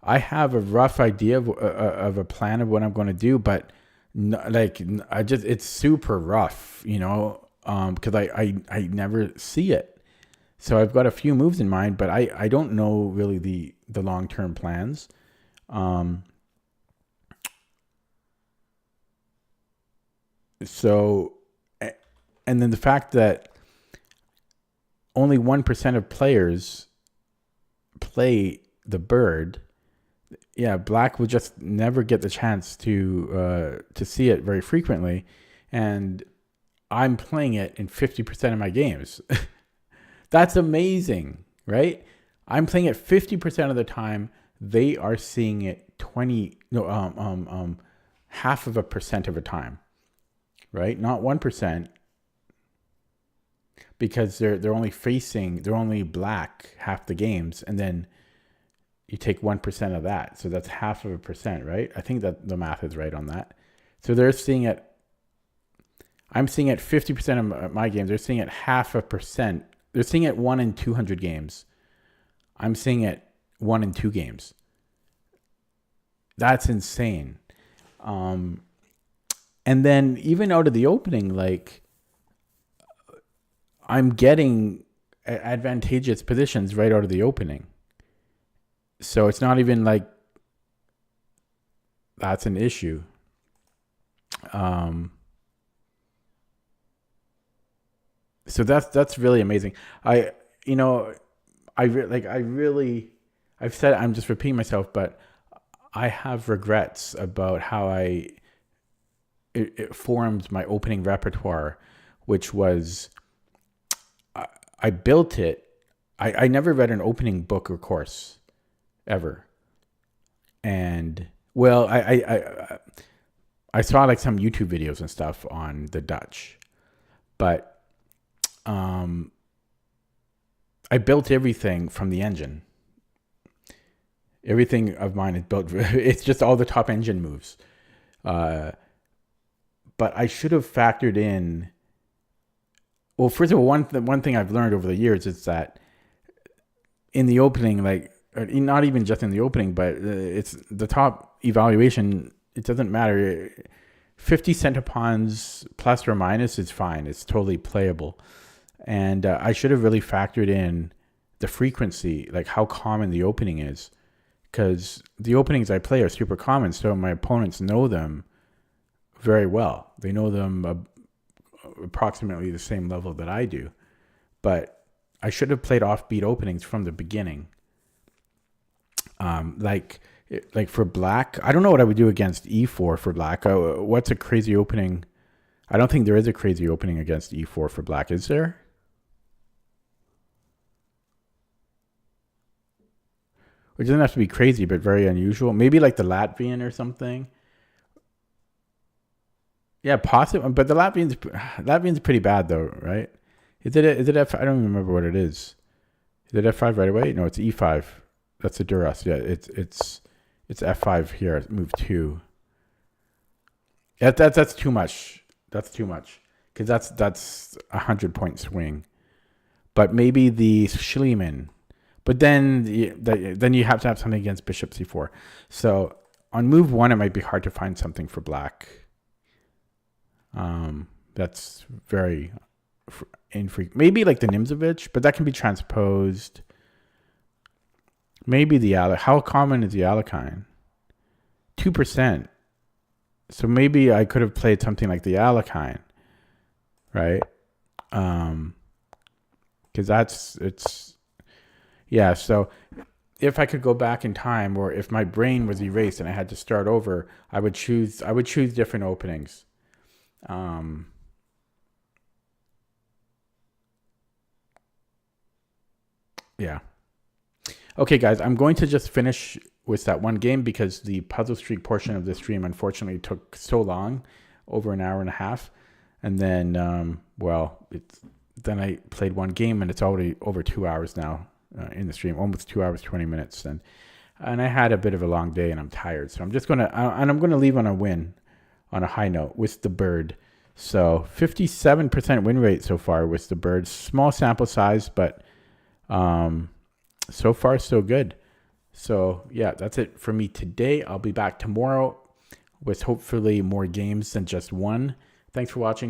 I have a rough idea of a plan of what I'm going to do, but it's super rough, because I never see it. So I've got a few moves in mind, but I don't know really the long-term plans. So, and then the fact that only 1% of players play the bird, black will just never get the chance to see it very frequently, and I'm playing it in 50% of my games. That's amazing, right? I'm playing it 50% of the time. They are seeing it half of a percent of a time, right? Not 1%, because they're only black half the games, and then you take 1% of that, so that's half of a percent, right? I think that the math is right on that. So they're seeing it. I'm seeing it 50% of my games. They're seeing it half a percent. They're seeing it 1 in 200 games. I'm seeing it 1 in 2 games. That's insane. And then even out of the opening, I'm getting advantageous positions right out of the opening. So it's not even like that's an issue. So that's really amazing. I've said, I'm just repeating myself, but I have regrets about how it formed my opening repertoire, which was, I built it. I never read an opening book or course ever. And well, I saw some YouTube videos and stuff on the Dutch, but I built everything from the engine. Everything of mine is built. It's just all the top engine moves. But I should have factored in. Well, first of all, one thing I've learned over the years is that in the opening, not even just in the opening, but it's the top evaluation. It doesn't matter. 50 centipawns plus or minus is fine. It's totally playable. And I should have really factored in the frequency, how common the opening is, because the openings I play are super common. So my opponents know them very well. They know them approximately the same level that I do. But I should have played offbeat openings from the beginning. For black, I don't know what I would do against E4 for black. What's a crazy opening? I don't think there is a crazy opening against E4 for black. Is there? It doesn't have to be crazy, but very unusual. Maybe the Latvian or something. Yeah, possibly. But the Latvian's pretty bad though, right? Is it F? I don't even remember what it is. Is it F5 right away? No, it's E5. That's the Duras. Yeah, it's F5 here. Move 2. Yeah, that's too much. That's too much, because that's 100-point swing. But maybe the Schliemann. But then you have to have something against Bishop C4. So on move 1, it might be hard to find something for black. That's very infrequent. Maybe the Nimzovich, but that can be transposed. Maybe the how common is the Alakine? 2%. So maybe I could have played something like the Alakine, right? Because yeah. So if I could go back in time, or if my brain was erased and I had to start over, I would choose different openings. Yeah. Okay, guys, I'm going to just finish with that one game because the puzzle streak portion of the stream unfortunately took so long, over an hour and a half, and then then I played one game and it's already over 2 hours now in the stream, almost 2 hours 20 minutes, and I had a bit of a long day and I'm tired, so I'm gonna leave on a win, on a high note with the bird. So 57% win rate so far with the bird. Small sample size, but so far so good. So yeah, that's it for me today. I'll be back tomorrow with hopefully more games than just one. Thanks for watching.